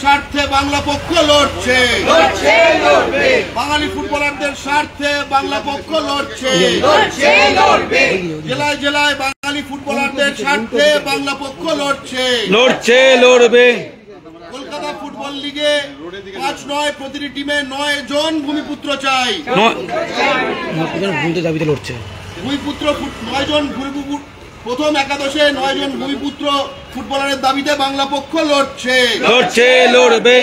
স্বার্থে বাংলা পক্ষ লড়ছে, বাঙালি ফুটবলারদের স্বার্থে বাংলা পক্ষ লড়ছে, জেলায় জেলায় বাঙালি ফুটবলারদের স্বার্থে বাংলা পক্ষ লড়ছে, লড়বে। কলকাতা ফুটবল লিগে ৫ নয় প্রতিটি টিমে ৯ জন ভূমিপুত্র চাই, ভূমিপুত্র ৯ জন প্রথম একাদশে ৯ জন ভূমিপুত্র ফুটবলারের দাবিতে বাংলা পক্ষ লড়বে।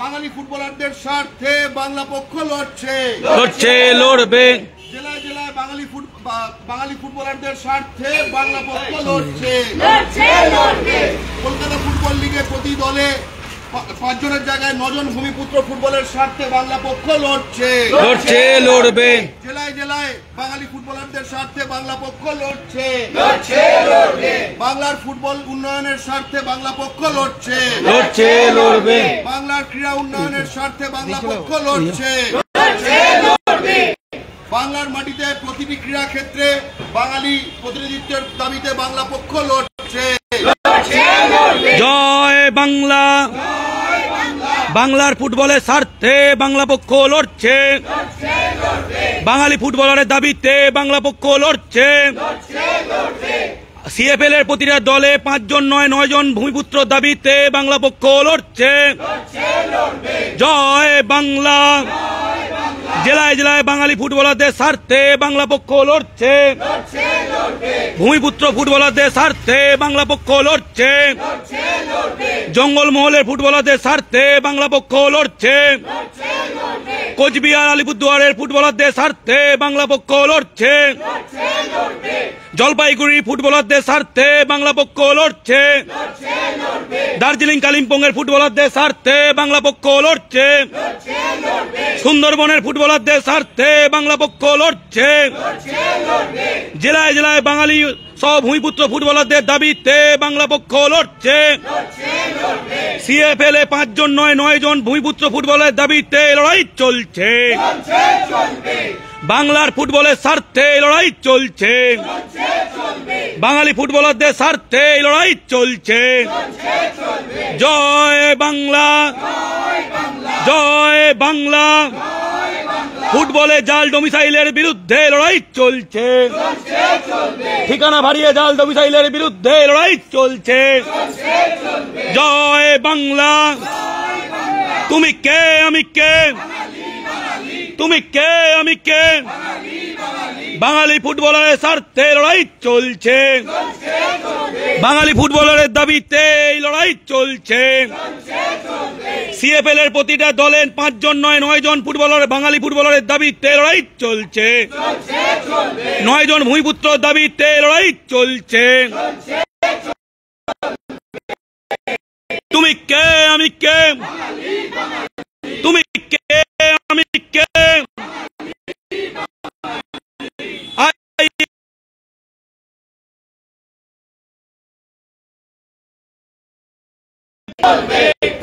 বাঙালি ফুটবলারদের স্বার্থে বাংলা পক্ষ লড়ছে, লড়বে। জেলায় জেলায় বাঙালি ফুটবলারদের স্বার্থে বাংলা পক্ষ লড়ছে, কলকাতা ফুটবল লিগে প্রতি দলে ৫ জনের জায়গায় ৯ জন ভূমিপুত্র ফুটবলের স্বার্থে বাংলা পক্ষ লড়ছে, লড়বে। জেলায় জেলায় বাঙালি ফুটবলারদের স্বার্থে বাংলা পক্ষ লড়ছে, বাংলার ফুটবল উন্নয়নের স্বার্থে বাংলা পক্ষ লড়ছে, লড়বে। বাংলার ক্রীড়া উন্নয়নের স্বার্থে বাংলা পক্ষ লড়ছে, বাংলার মাটিতে প্রতিটি ক্রীড়া ক্ষেত্রে বাঙালি প্রতিনিধিত্বের দাবিতে বাংলা পক্ষ লড়ছে। জয় বাংলা। বাংলার ফুটবলের স্বার্থে বাংলা পক্ষ লড়ছে, বাঙালি ফুটবলারের দাবিতে বাংলা পক্ষ লড়ছে, সিএফএল এর প্রতিটা দলে ৫ জন নয় ৯ জন ভূমিপুত্র দাবিতে বাংলা পক্ষ লড়ছে। জয় বাংলা। জেলায় জেলায় বাঙালি ফুটবলারদের স্বার্থে বাংলা পক্ষ লড়ছে, ভূমিপুত্র ফুটবলারদের স্বার্থে বাংলা পক্ষ লড়ছে, জঙ্গলমহলের ফুটবলারদের স্বার্থে বাংলা পক্ষ লড়ছে, কোচবিহার আলিপুরদুয়ারের ফুটবলারদের স্বার্থে বাংলা পক্ষ লড়ছে, জলপাইগুড়ি ফুটবলারদের স্বার্থে বাংলা পক্ষ লড়ছে, দার্জিলিং কালিম্পং এর ফুটবলারদের স্বার্থে বাংলা পক্ষ লড়ছে, সুন্দরবনের ফুটবলারদের স্বার্থে বাংলা পক্ষ লড়ছে, জেলায় জেলায় বাঙালি সব ভূমিপুত্র ফুটবলারদের দাবিতে বাংলা পক্ষ লড়ছে, সিএফএল এ ৫ জন নয় ৯ জন ভূমিপুত্র ফুটবলের দাবিতে লড়াই চলছে, বাংলার ফুটবলের স্বার্থে লড়াই চলছে, বাঙালি ফুটবলারদের স্বার্থে লড়াই চলছে। জয় বাংলা। জয় বাংলা। ফুটবলে জাল ডোমিসাইলের বিরুদ্ধে লড়াই চলছে, ঠিকানা ভাড়িয়ে জাল ডোমিসাইলের বিরুদ্ধে লড়াই চলছে। জয় বাংলা। তুমি কে আমি কে, তুমি কে আমি কে, বাঙালি ফুটবলারের স্বার্থে লড়াই চলছে, বাঙালি ফুটবলারের দাবিতে এই লড়াই চলছে। সিএফএল এর প্রতিটা দলের ৫ জন নয় ৯ জন ফুটবলার বাঙালি ফুটবলারের দাবিতে লড়াই চলছে, ৯ জন ভূমিপুত্র দাবিতে লড়াই চলছে। তুমি কে আমি কে, তুমি কে আমি কে,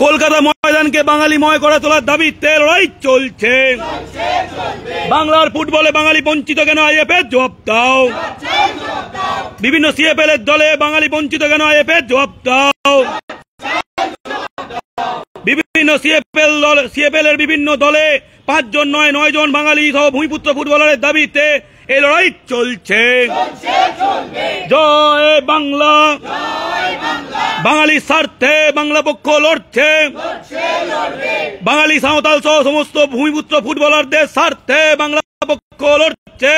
কলকাতা ময়দানকে বাঙালিময় করে তোলার দাবিতে লড়াই চলছে, বাংলার ফুটবলে বাঙালি বঞ্চিত কেন আইএফএ জবাব দাও, বিভিন্ন সিএফএল এর দলে বাঙালি বঞ্চিত কেন আইএফএ জবাব দাও, বিভিন্ন সিএফএল এর বিভিন্ন দলে ৫ জন নয় ৯ জন বাঙালি সহ ভূমিপুত্র ফুটবলারের দাবিতে এই লড়াই চলছে। জয় বাংলা। বাঙালির স্বার্থে বাংলা পক্ষ লড়ছে, বাঙালি সাঁওতাল সহ সমস্ত ভূমিপুত্র ফুটবলারদের স্বার্থে বাংলা পক্ষ লড়ছে,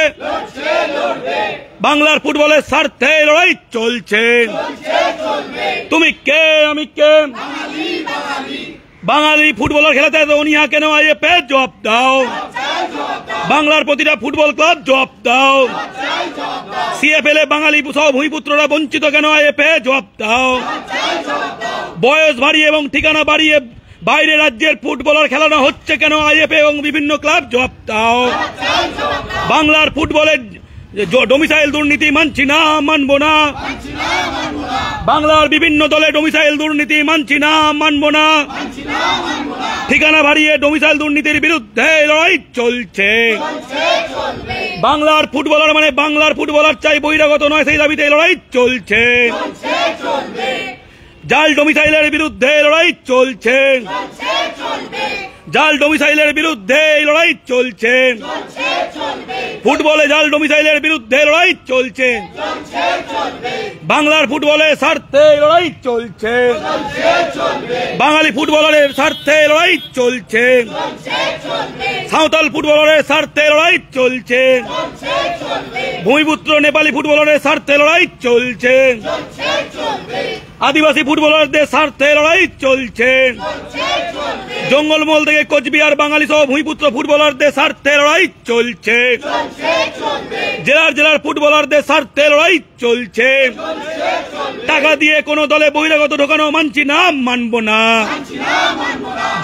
বাংলার ফুটবলের স্বার্থে লড়াই চলছে। তুমি কে আমি কে, বাঙালি ফুটবলার খেলাতে এত অনীহা কেন আইএফএ জবাব দাও, বাংলার প্রতিটা ফুটবল ক্লাব জবাব দাও, সিএফএল এ বাঙালি সহ ভূমিপুত্ররা বঞ্চিত কেন আইএফএ জবাব দাও, বয়স বাড়িয়ে এবং ঠিকানা বাড়িয়ে বাইরে রাজ্যের ফুটবলার খেলানো হচ্ছে কেন আইএফএ এবং বিভিন্ন ক্লাব জবাব দাও, বাংলার ফুটবলের ডোমিসাইল দুর্নীতি মানছি না, মানবো না, বাংলার বিভিন্ন দলে ডোমিসাইল দুর্নীতি মানছি না, মানবো না, ঠিকানা বাড়িয়ে ডোমিসাইল দুর্নীতির বিরুদ্ধে লড়াই চলছে। বাংলার ফুটবলার মানে বাংলার ফুটবলার চাই, বহিরাগত নয়, সেই দাবিতে লড়াই চলছে। জাল ডোমিসাইলের বিরুদ্ধে লড়াই চলছে, জাল ডোমিসাইলের বিরুদ্ধে লড়াই চলছে, ফুটবলে জাল ডোমিসাইলের বিরুদ্ধে লড়াই চলছে, বাংলার ফুটবলের স্বার্থে লড়াই চলছে, বাঙালি ফুটবলারের স্বার্থে লড়াই চলছে, সাঁওতাল ফুটবলারের স্বার্থে লড়াই চলছে, ভূমিপুত্র নেপালি ফুটবলারের স্বার্থে লড়াই চলছে, আদিবাসী ফুটবলারদের স্বার্থে লড়াই চলছে, জঙ্গলমহল থেকে কোচবিহার বাঙালি সহ ভূমিপুত্র ফুটবলারদের স্বার্থে লড়াই চলছে, জেলার জেলার ফুটবলারদের স্বার্থে লড়াই চলছে, টাকা দিয়ে কোনো দলে বহিরাগত ঢোকানো মানছি না, মানব না,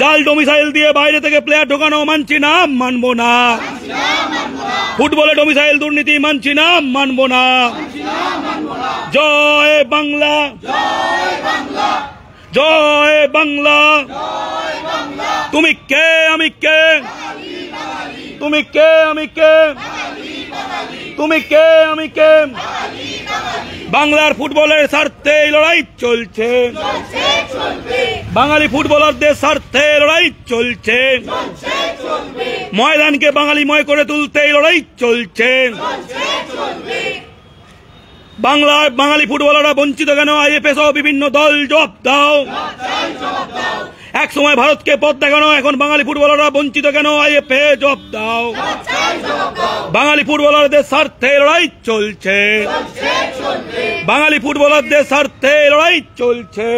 জাল ডোমিসাইল দিয়ে বাইরে থেকে প্লেয়ার ঢোকানো মানছি না, মানব না, ফুটবলে ডোমিসাইল দুর্নীতি মানছি না, মানব না। জয় বাংলা, জয় বাংলা, তুমি কে আমি কে, তুমি কে আমি কে, তুমি কে আমি কে, বাংলার ফুটবলের স্বার্থে লড়াই চলছে, বাঙালি ফুটবলারদের স্বার্থে লড়াই চলছে, ময়দানকে বাঙালিময় করে তুলতে লড়াই চলছে, বাংলার বাঙালি ফুটবলাররা বঞ্চিত কেন, আইএফএ সহ বিভিন্ন দল জবাব দাও। এক সময় ভারতকে পথ দেখানো, এখন বাঙালি ফুটবলাররা বঞ্চিত কেন, আইএফএ জবাব দাও। বাঙালি ফুটবলারদের স্বার্থে লড়াই চলছে, বাঙালি ফুটবলারদের স্বার্থে লড়াই চলছে,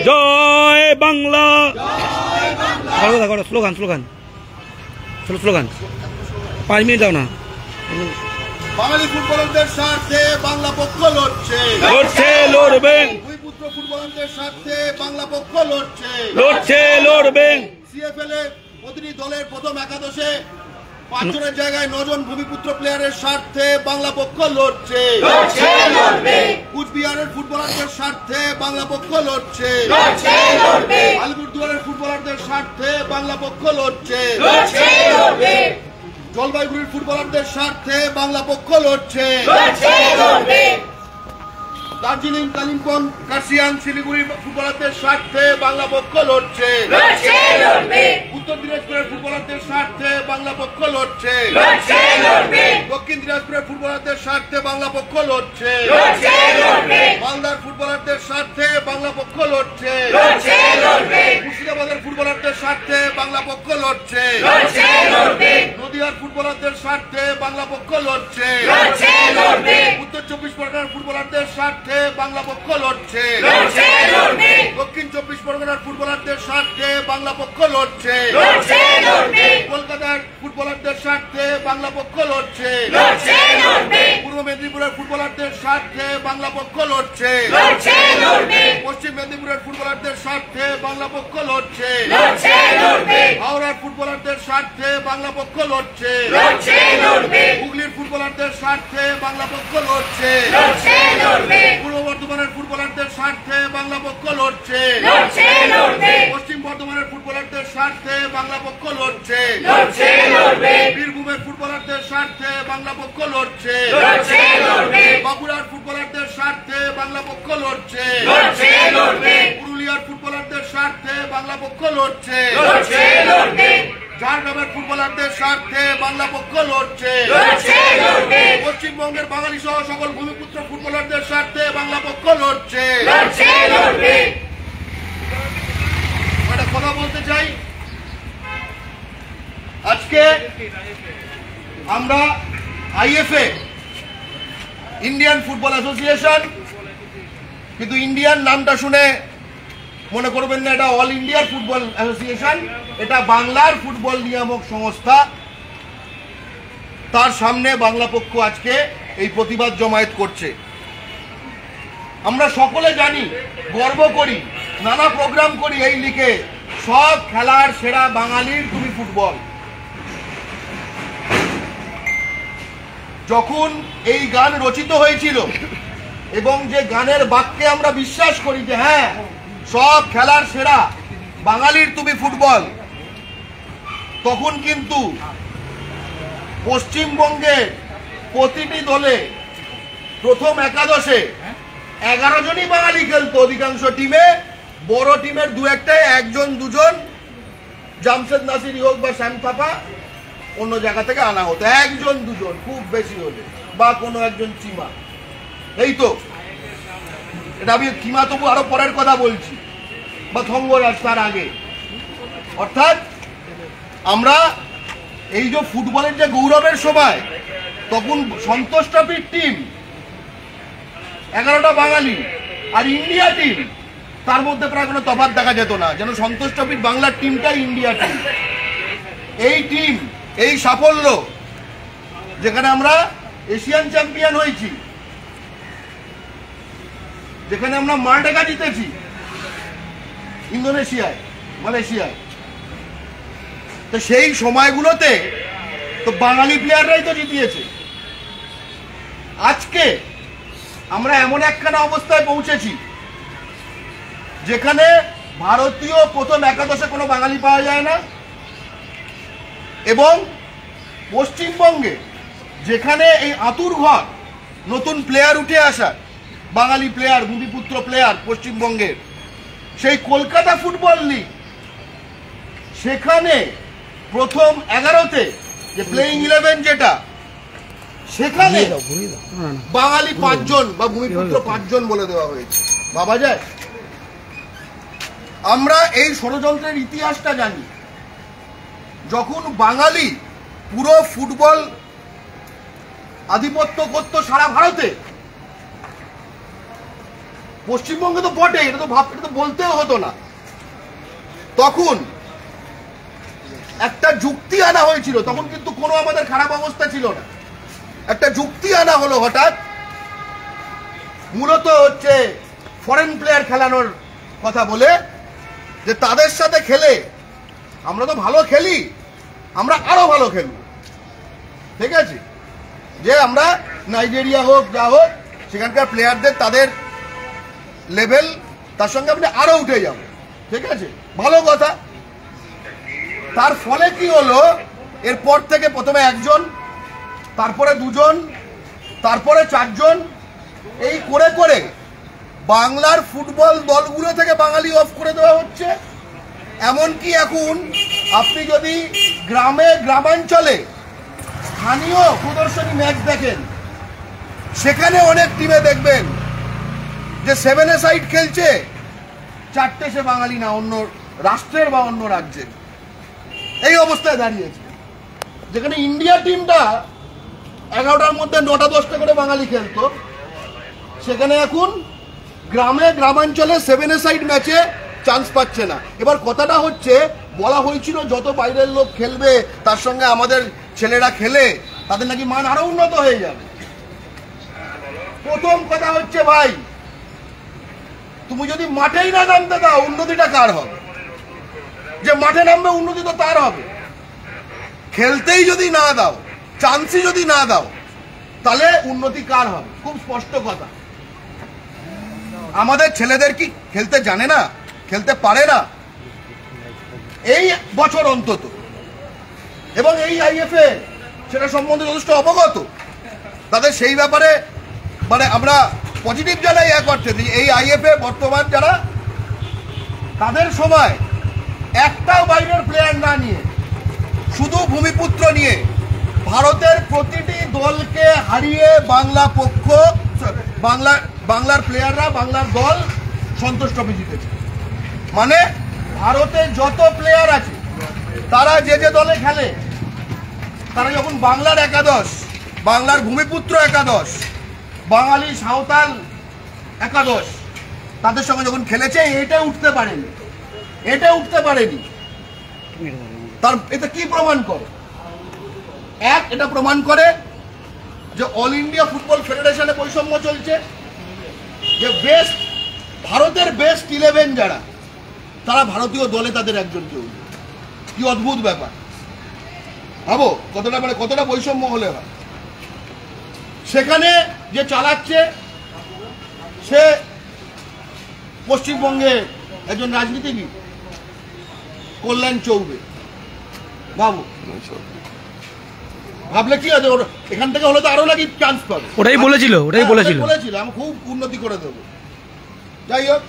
জয় বাংলা। স্লোগান স্লোগান স্লোগান 5 মিনিট দাও না। বাঙালি ফুটবলারদের স্বার্থে বাংলা পক্ষ লড়ছে, লড়ছে লড়বে, ভূমিপুত্র ফুটবলারদের স্বার্থে বাংলা পক্ষ লড়ছে, লড়ছে লড়বে, সিএফএল এ প্রতিটি দলের প্রথম একাদশে 5 জনের জায়গায় 9 জন ভূমিপুত্র প্লেয়ারের স্বার্থে বাংলা পক্ষ লড়ছে, কুচবিহারের ফুটবলারদের স্বার্থে বাংলা পক্ষ লড়ছে, আলিপুরদুয়ারের ফুটবলারদের স্বার্থে বাংলা পক্ষ লড়ছে, জলপাইগুড়ির ফুটবলারদের স্বার্থে বাংলা পক্ষ লড়ছে, দার্জিলিং, কালিম্পং, কার্শিয়াং, শিলিগুড়ি ফুটবলারদের স্বার্থে বাংলা পক্ষ লড়ছে, উত্তর দিনাজপুরের ফুটবলারদের স্বার্থে বাংলা পক্ষ লড়ছে, দক্ষিণ দিনাজপুরের ফুটবলারদের স্বার্থে বাংলা পক্ষ লড়ছে, মালদার ফুটবলারদের স্বার্থে বাংলা পক্ষ লড়ছে, মুর্শিদাবাদের ফুটবলারদের স্বার্থে বাংলা পক্ষ লড়ছে, নদিয়ার ফুটবলারদের স্বার্থে বাংলা পক্ষ লড়ছে, উত্তর 24 পরগনার ফুটবলারদের স্বার্থে বাংলা পক্ষ লড়ছে, দক্ষিণ 24 পরগনার ফুটবলারদের স্বার্থে বাংলা পক্ষ লড়ছে, কলকাতার ফুটবলারদের স্বার্থে বাংলা পক্ষ লড়ছে, পূর্ব মেদিনীপুরের ফুটবলারদের স্বার্থে বাংলা পক্ষ লড়ছে, পশ্চিম মেদিনীপুরের ফুটবলারদের স্বার্থে বাংলা পক্ষ লড়ছে, হাওড়ার ফুটবলারদের স্বার্থে বাংলা পক্ষ লড়ছে, হুগলির ফুটবলারদের স্বার্থে বাংলা পক্ষ লড়ছে, পূর্ব বর্ধমানের ফুটবলারদের স্বার্থে বাংলা পক্ষ লড়ছে, পশ্চিম বর্ধমানের ফুটবলারদের স্বার্থে বাংলা পক্ষ লড়ছে, বীরভূমের ফুটবলারদের স্বার্থে বাংলা পক্ষ লড়ছে, বাঁকুড়ার ফুটবলারদের স্বার্থে বাংলা পক্ষ লড়ছে, পুরুলিয়ার ফুটবলারদের স্বার্থে বাংলা পক্ষ লড়ছে, ঝাড়গ্রামের ফুটবলারদের স্বার্থে বাংলা পক্ষ লড়ছে, পশ্চিমবঙ্গের বাঙালি সহ সকল ভূমিপুত্র ফুটবলারদের স্বার্থে বাংলা পক্ষ লড়ছে। একটা কথা বলতে চাই, আজকে আমরা আইএফএ ইন্ডিয়ান ফুটবল অ্যাসোসিয়েশন, কিন্তু ইন্ডিয়ান নামটা শুনে মনে করবেন না এটা অল ইন্ডিয়ার ফুটবল অ্যাসোসিয়েশন, এটা বাংলার ফুটবল নিয়ামক সংস্থা। তার সামনে বাংলা পক্ষ আজকে এই প্রতিবাদ জমায়েত করছে। আমরা সকলে জানি, গর্ব করি, নানা প্রোগ্রাম করি এই লিগে, সব খেলার সেরা বাঙালির তুমি ফুটবল। যখন এই গান রচিত হয়েছিল এবং যে গানের বাক্যে আমরা বিশ্বাস করি যে হ্যাঁ সব খেলার সেরা বাঙালির তুমি ফুটবল, তখন কিন্তু পশ্চিমবঙ্গের প্রতিটি দলে প্রথম একাদশে 11 জনই বাঙালি খেলতো অধিকাংশ টিমে। বড় টিমের দু একটাই একজন দুজন জামশেদ নাসিরি হোক বা শ্যাম থাপা অন্য জায়গা থেকে আনা হতো, একজন দুজন খুব বেশি হলে, বা কোনো একজন চিমা। এই তো এটা আমি চিমা তবু আরো পরের কথা বলছি, বা থঙ্গরাজ তার আগে। অর্থাৎ আমরা এই যে ফুটবলের যে গৌরবের সময়, তখন সন্তোষ ট্রফির টিম 11টা বাঙালি, আর ইন্ডিয়া টিম তার মধ্যে প্রায় কোনো তফাৎ দেখা যেত না, যেন সন্তোষ ট্রফির বাংলার টিমটাই ইন্ডিয়া টিম। এই টিম, এই সাফল্য, যেখানে আমরা এশিয়ান চ্যাম্পিয়ন হয়েছি, যেখানে আমরা মার্ডেকা জিতেছি ইন্দোনেশিয়ায়, মালয়েশিয়ায়, তো সেই সময়গুলোতে তো বাঙালি প্লেয়াররাই তো জিতিয়েছে। আজকে আমরা এমন একখানা অবস্থায় পৌঁছেছি যেখানে ভারতীয় প্রথম একাদশে কোনো বাঙালি পাওয়া যায় না, এবং পশ্চিমবঙ্গে যেখানে এই আতুর ঘর নতুন প্লেয়ার উঠে আসা, বাঙালি প্লেয়ার, ভূমিপুত্র প্লেয়ার পশ্চিমবঙ্গের, সেই কলকাতা ফুটবল লিগ, সেখানে প্রথম 11তে যে প্লেইং 11 যেটা, সেখানে বাঙালি 5 জন বা ভূমিপুত্র 5 জন বলে দেওয়া হয়েছে। ভাবা যায়? আমরা এই ষড়যন্ত্রের ইতিহাসটা জানি। যখন বাঙালি পুরো ফুটবল আধিপত্য করত সারা ভারতে, পশ্চিমবঙ্গে তো বটে, এটা তো বলতেও হতো না, তখন একটা যুক্তি আনা হয়েছিল। তখন কিন্তু কোনো আমাদের খারাপ অবস্থা ছিল না, একটা যুক্তি আনা হলো হঠাৎ, মূলত হচ্ছে ফরেন প্লেয়ার খেলানোর কথা বলে, যে তাদের সাথে খেলে আমরা তো ভালো খেলি, আমরা আরো ভালো খেলব। ঠিক আছে, যে আমরা নাইজেরিয়া হোক যা হোক, সেখানকার প্লেয়ারদের তাদের লেভেল, তার সঙ্গে আপনি আরো উঠে যাব। ঠিক আছে, ভালো কথা। তার ফলে কি হলো, এরপর থেকে প্রথমে 1 জন, তারপরে 2 জন, তারপরে 4 জন, এই করে করে বাংলার ফুটবল দলগুলো থেকে বাঙালি অফ করে দেওয়া হচ্ছে। এমনকি এখন আপনি যদি গ্রামাঞ্চলে স্থানীয় প্রদর্শনী ম্যাচ দেখেন, সেখানে অনেক টিমে দেখবেন যে 7 সাইড খেলছে, 4টে সে বাঙালি না, অন্য রাষ্ট্রের বা অন্য রাজ্যের। এই অবস্থায় দাঁড়িয়েছে, যেখানে ইন্ডিয়া টিমটা 11টার মধ্যে 9টা 10টা করে বাঙালি খেলতো, সেখানে এখন গ্রামাঞ্চলে 7 সাইড ম্যাচে চান্স পাচ্ছে না। এবার কথাটা হচ্ছে, বলা হয়েছিল যত বাইরের লোক খেলবে তার সঙ্গে আমাদের ছেলেরা খেলে তাদের নাকি মান আরো উন্নত হয়ে যাবে। প্রথম কথা হচ্ছে, ভাই তুমি যদি মাঠেই না নামতে দাও, উন্নতিটা কার হবে? যে মাঠে নামবে উন্নতি তো তার হবে। খেলতেই যদি না দাও, চান্সই যদি না দাও, তাহলে উন্নতি কার হবে? খুব স্পষ্ট কথা। আমাদের ছেলেদের কি খেলতে জানে না, খেলতে পারে না? এই বছর অন্তত, এবং এই আইএফএ সেটা সম্বন্ধে যথেষ্ট অবগত, তাদের সেই ব্যাপারে মানে আমরা পজিটিভ জানাই এক অর্থে। এই আইএফএ বর্তমান যারা, তাদের সময় একটাও বাইরের প্লেয়ার না নিয়ে, শুধু ভূমিপুত্র নিয়ে ভারতের প্রতিটি দলকে হারিয়ে বাংলার প্লেয়াররা, বাংলার দল সন্তোষ ট্রফি জিতেছে। মানে ভারতে যত প্লেয়ার আছে তারা যে যে দলে খেলে, তারা যখন বাংলার একাদশ, বাংলার ভূমিপুত্র একাদশ, বাঙালি সাঁওতাল একাদশ, তাদের সঙ্গে যখন খেলেছে, এটা উঠতে পারেনি। তার এটা কি প্রমাণ করে? এটা প্রমাণ করে যে অল ইন্ডিয়া ফুটবল ফেডারেশনে বৈষম্য চলছে, যে ভারতের বেস্ট 11 যারা, তারা ভারতীয় দলে তাদের একজন কেউ। কি অদ্ভুত ব্যাপার ভাবো, কতটা বৈষম্য হলে হয়। সেখানে যে চালাচ্ছে সে পশ্চিমবঙ্গে একজন রাজনীতিবিদ, কল্যাণ চৌবে। ভাবলে কি আছে, এখান থেকে হলে তো আরো নাকি চান্স পাবে। ওটাই বলেছিল আমি খুব উন্নতি করে দেবো। যাই হোক,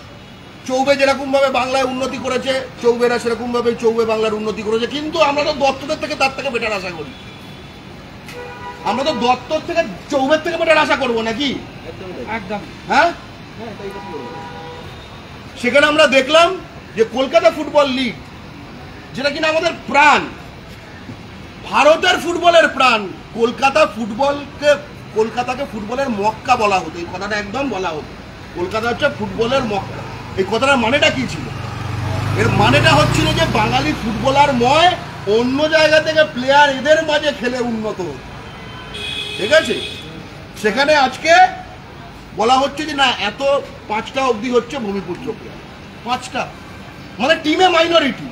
চৌবে যেরকম ভাবে বাংলায় উন্নতি করেছে, চৌবেরা সেরকম ভাবে চৌবে বাংলার উন্নতি করেছে। কিন্তু আমরা তো দত্তদের থেকে তার থেকে বেটার আশা করি। আমরা তো দত্তর থেকে চৌবের থেকে বেটার আশা করবো নাকি? একদম। হ্যাঁ, সেখানে আমরা দেখলাম যে কলকাতা ফুটবল লিগ, যেটা কিনা আমাদের প্রাণ, ভারতের ফুটবলের প্রাণ, কলকাতাকে ফুটবলের মক্কা বলা হতো। এই কথাটা একদম বলা হতো, কলকাতা হচ্ছে ফুটবলের মক্কা। এই কথাটার মানেটা কি ছিল? এর মানেটা হচ্ছিল যে বাঙালি ফুটবলারময় অন্য জায়গা থেকে প্লেয়ার এদের মাঝে খেলে উন্নত হতো। ঠিক আছে, সেখানে আজকে বলা হচ্ছে যে না, এত 5টা অবধি হচ্ছে ভূমিপুত্র প্লেয়ার। 5টা মানে টিমে মাইনরিটি,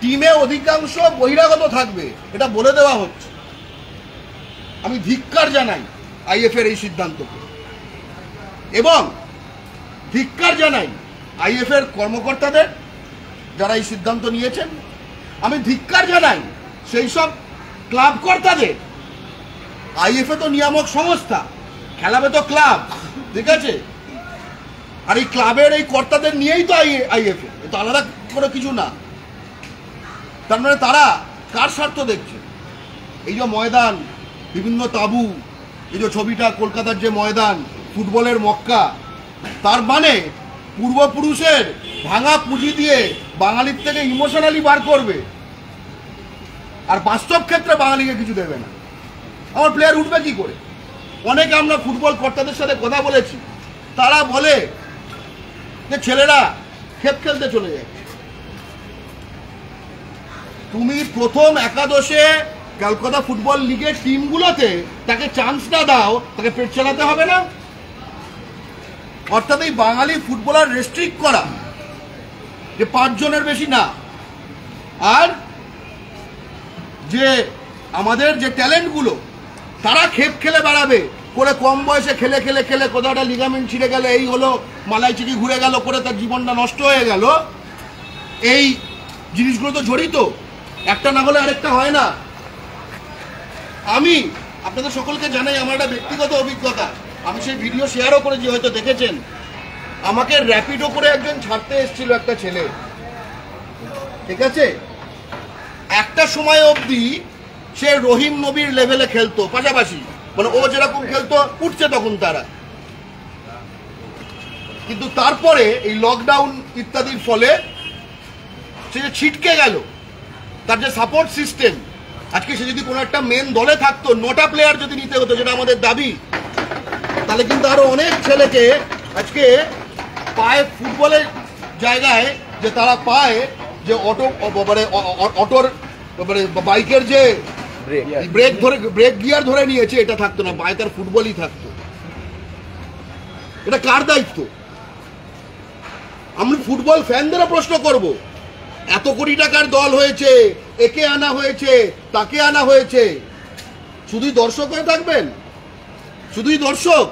টিমে অধিকাংশ বহিরাগত থাকবে, এটা বলে দেওয়া হচ্ছে। আমি ধিক্কার জানাই আইএফ এর এই সিদ্ধান্তকে, এবং ধিক্কার জানাই আইএফ এর কর্মকর্তাদের যারা এই সিদ্ধান্ত নিয়েছেন। আমি ধিক্কার জানাই সেই সব ক্লাব কর্তাদের। আইএফ এ তো নিয়ামক সংস্থা, খেলাবে তো ক্লাব, ঠিক আছে? আর এই ক্লাবের এই কর্তাদের নিয়েই তো আইএফ এ, তো আলাদা করে কিছু না। তার মানে তারা কার স্বার্থ দেখছে? এই যে ময়দান, বিভিন্ন তাবু, এই যে ছবিটা, কলকাতার যে ময়দান, ফুটবলের মক্কা, তার মানে পূর্বপুরুষের ভাঙা পুঁজি দিয়ে বাঙালির থেকে ইমোশনালি বার করবে, আর বাস্তব ক্ষেত্রে বাঙালিকে কিছু দেবে না। আমার প্লেয়ার উঠবে কি করে? অনেকে আমরা ফুটবল কর্তাদের সাথে কথা বলেছি, তারা বলে যে ছেলেরা খেপ খেলতে চলে যায়। তুমি প্রথম একাদশে কলকাতা ফুটবল লিগের টিমগুলোতে তাকে চান্স না দাও, তাকে পেট চালাতে হবে না? অর্থাৎ এই বাঙালি ফুটবলার রেস্ট্রিক্ট করা যে 5 জনের বেশি না, আর যে আমাদের যে ট্যালেন্টগুলো তারা খেপ খেলে বেড়াবে করে, কম বয়সে খেলে খেলে খেলে কোথাও একটা লিগামেন্ট ছিঁড়ে গেলে, এই হলো মালাই চিকি ঘুরে গেল করে তার জীবনটা নষ্ট হয়ে গেল। এই জিনিসগুলো তো জড়িত, একটা না হলে আরেকটা হয় না। আমি আপনাদের সকলকে জানাই আমার একটা ব্যক্তিগত অভিজ্ঞতা, আমি সেই ভিডিও শেয়ারও করেছি, হয়তো দেখেছেন। আমাকে র্যাপিডো করে একজন ছাড়তে এসেছিল একটা ছেলে, ঠিক আছে? একটা সময় অবধি সে রহিম নবীর লেভেলে খেলতো পাশাপাশি, মানে ও যেরকম খেলতো উঠছে তখন তারা। কিন্তু তারপরে এই লকডাউন ইত্যাদির ফলে সে যে ছিটকে গেল, তার যে সাপোর্ট সিস্টেম, আজকে সে যদি কোনো একটা মেন দলে থাকতো, 9টা প্লেয়ার যদি নিতে হতো, যেটা আমাদের দাবি, তাহলে কিন্তু আরো অনেক ছেলেকে আজকে পায় ফুটবলের জায়গায়, যে তারা পায় যে অটোর বাইকের যে ব্রেক গিয়ার ধরে নিয়েছে, এটা থাকতো না, বাইক আর ফুটবলই থাকতো। এটা কার দায়িত্ব? আমি ফুটবল ফ্যানদেরও প্রশ্ন করব, এত কোটি টাকার দল হয়েছে, একে আনা হয়েছে, তাকে আনা হয়েছে, শুধুই দর্শক হয়ে থাকবেন? শুধুই দর্শক?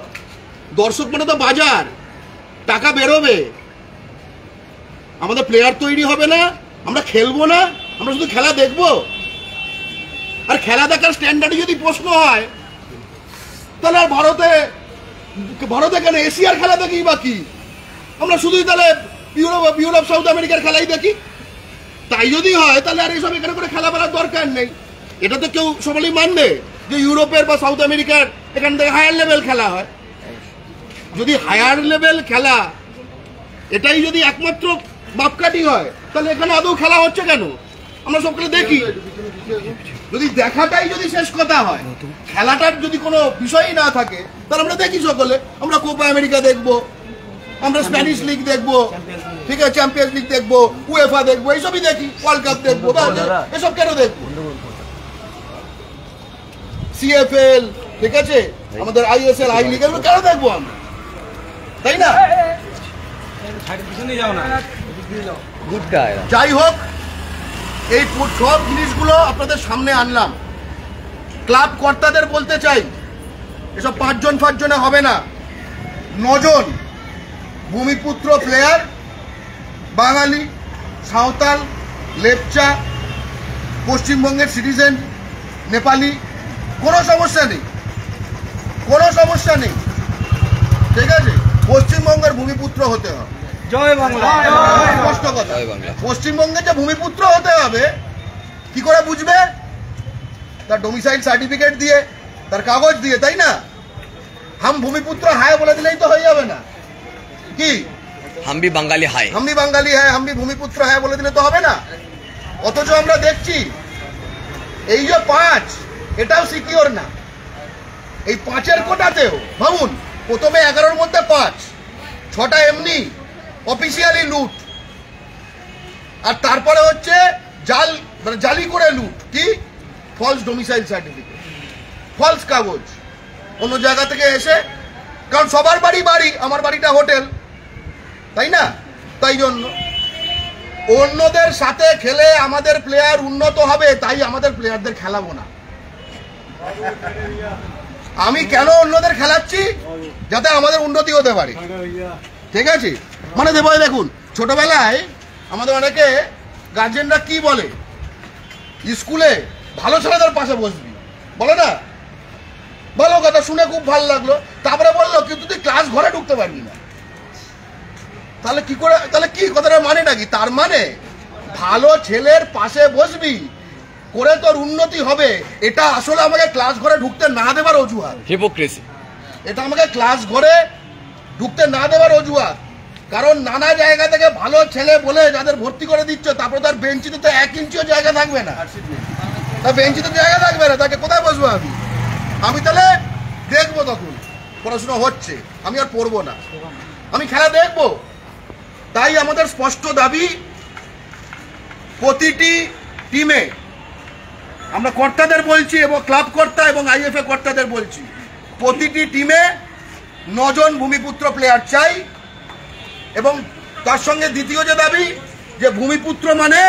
দর্শক মানে তো বাজার, টাকা বেরোবে, আমাদের প্লেয়ার তৈরি হবে না, আমরা খেলবো না, আমরা শুধু খেলা দেখবো। আর খেলা দেখার স্ট্যান্ডার্ডে যদি প্রশ্ন হয়, তাহলে আর ভারতে কেন এশিয়ার খেলা দেখি বাকি, আমরা শুধুই তাহলে ইউরোপ সাউথ আমেরিকার খেলাই দেখি? তাই যদি হয় তাহলে আর এইসব এখানে করে খেলা ফেলার দরকার নেই। এটা তো কেউ সবাই মানবে যে ইউরোপের বা সাউথ আমেরিকার এখান থেকে হায়ার লেভেল খেলা হয়। যদি হায়ার লেভেল খেলা এটাই যদি একমাত্র মাপকাঠি হয়, তাহলে এখানে আদৌ খেলা হচ্ছে কেন? আমরা সবগুলো দেখি। যদি দেখাটাই যদি শেষ কথা হয়, খেলাটার যদি কোনো বিষয়ই না থাকে, তাহলে আমরা দেখি সকলে, আমরা কোপা আমেরিকা দেখবো, আমরা স্প্যানিশ লিগ দেখবো, ঠিক আছে, চ্যাম্পিয়ন্স লিগ দেখবো, উয়েফা দেখবো, এইসবই দেখি, ওয়ার্ল্ড কাপ দেখবো, এসব কেন দেখবো? সিএফএল, ঠিক আছে, আমাদের আইএসএল, আই লিগ, এগুলো কেন দেখবো আমরা? তাই না? যাই হোক, এই সব জিনিসগুলো আপনাদের সামনে আনলাম। ক্লাব কর্তাদের বলতে চাই, এসব 5 জন 5 জনে হবে না। 9 জন ভূমিপুত্র প্লেয়ার, বাঙালি, সাঁওতাল, লেপচা, পশ্চিমবঙ্গের সিটিজেন, নেপালি, কোনো সমস্যা নেই, কোনো সমস্যা নেই, ঠিক আছে? পশ্চিমবঙ্গের ভূমিপুত্র হতে হবে। জয় বাংলা। স্পষ্ট কথা, পশ্চিমবঙ্গের যে ভূমিপুত্র হতে হবে কি করে বুঝবে? তার ডোমিসাইল সার্টিফিকেট দিয়ে, তার কাগজ দিয়ে, তাই না? হাম ভূমিপুত্র হায় বলে দিলেই তো হয়ে যাবে না। কি हम भी बंगाली हाय, হাম ভি বাঙালি হ্যাঁ, হাম ভি ভূমিপুত্র হ্যাঁ বলে দিলে তো হবে না। অথচ আমরা দেখছি এই যে 5, এটাও সিকিওর না। এই 5-এর কোটাতেও ভাবুন, প্রথমে 11-র মধ্যে 5, 6টা এমনি অফিসিয়ালি লুট, আর তারপরে হচ্ছে জাল, মানে জালি করে লুট। কি? ফলস ডোমিসাইল সার্টিফিকেট, ফলস কাগজ অন্য জায়গা থেকে এসে। কারণ সবার বাড়ি বাড়ি, আমার বাড়িটা হোটেল, তাই না? তাই জন্য অন্যদের সাথে খেলে আমাদের প্লেয়ার উন্নত হবে, তাই আমাদের প্লেয়ারদের খেলাবো না। আমি কেন অন্যদের খেলাচ্ছি? যাতে আমাদের উন্নতি হতে পারে, ঠিক আছে? মানে দেখুন, ছোটবেলায় আমাদের অনেকে গার্জেনরা কি বলে, স্কুলে ভালো ছেলেদের পাশে বসবি, বলে না? ভালো কথা শুনে খুব ভালো লাগলো। তারপরে বললো কিন্তু তুই ক্লাস ঘরে ঢুকতে পারবি না। তাহলে কি করে, তাহলে কি কথাটা মানেটা কি? তার মানে ভালো ছেলের পাশে বসবি করে তোর উন্নতি হবে, এটা আসলে আমাকে ক্লাস ঘরে ঢুকতে না দেবার অজুহাত। হিপোক্রেসি। এটা আমাকে ক্লাস ঘরে ঢুকতে না দেবার অজুহাত। কারণ নানা জায়গা থেকে ভালো ছেলে বলে যাদের ভর্তি করে দিচ্ছ, তারপরে তার বেঞ্চিতে তো 1 ইঞ্চিও জায়গা থাকবে না। তার বেঞ্চিতে জায়গা থাকবে না, তাকে কোথায় বসবো আমি? আমি তাহলে দেখবো তখন পড়াশোনা হচ্ছে, আমি আর পড়বো না, আমি খেলা দেখবো। তাই আমাদের স্পষ্ট দাবি, প্রতিটি টিমে, আমরা কর্তাদের বলছি এবং ক্লাব কর্তা এবং আইএফএ কর্তাদের বলছি, প্রতিটি টিমে 9 জন ভূমিপুত্র প্লেয়ার চাই। এবং তার সঙ্গে দ্বিতীয় যে দাবি, যে ভূমিপুত্র মানে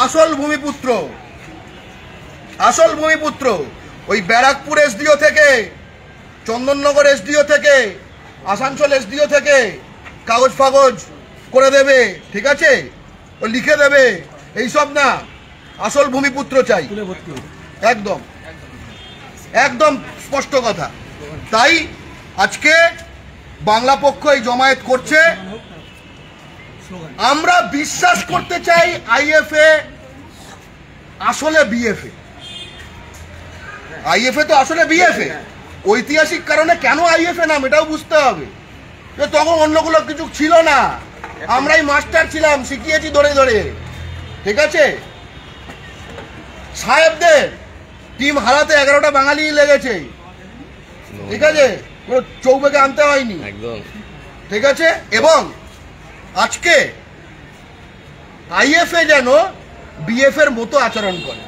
আসল ভূমিপুত্র, আসল ভূমিপুত্র। ওই ব্যারাকপুর এসডিও থেকে, চন্দননগর এসডিও থেকে, আসানসোল এসডিও থেকে কাগজ ফাগজ করে দেবে, ঠিক আছে, ও লিখে দেবে, এইসব না, আসল ভূমিপুত্র চাই। একদম একদম স্পষ্ট কথা। তাই আজকে বাংলা পক্ষ এই জমায়েত করছে। আমরা বিশ্বাস করতে চাই আইএফএ আসলে বিএফএ। আইএফএ তো আসলে বিএফএ। ঐতিহাসিক কারণে কেন আইএফএ নাম, এটাও বুঝতে হবে। তখন অন্যগুলো কিছু ছিল না, আমরাই মাস্টার ছিলাম, শিখিয়েছি ধরে ধরে, ঠিক আছে? সাহেবদের টিম হারাতে 11টা বাঙালি লেগেছে, ঠিক আছে, কোনো চৌবেকে আনতে হয়নি, একদম ঠিক আছে? এবং আজকে আইএফএ যেন বিএফ এর মতো আচরণ করে।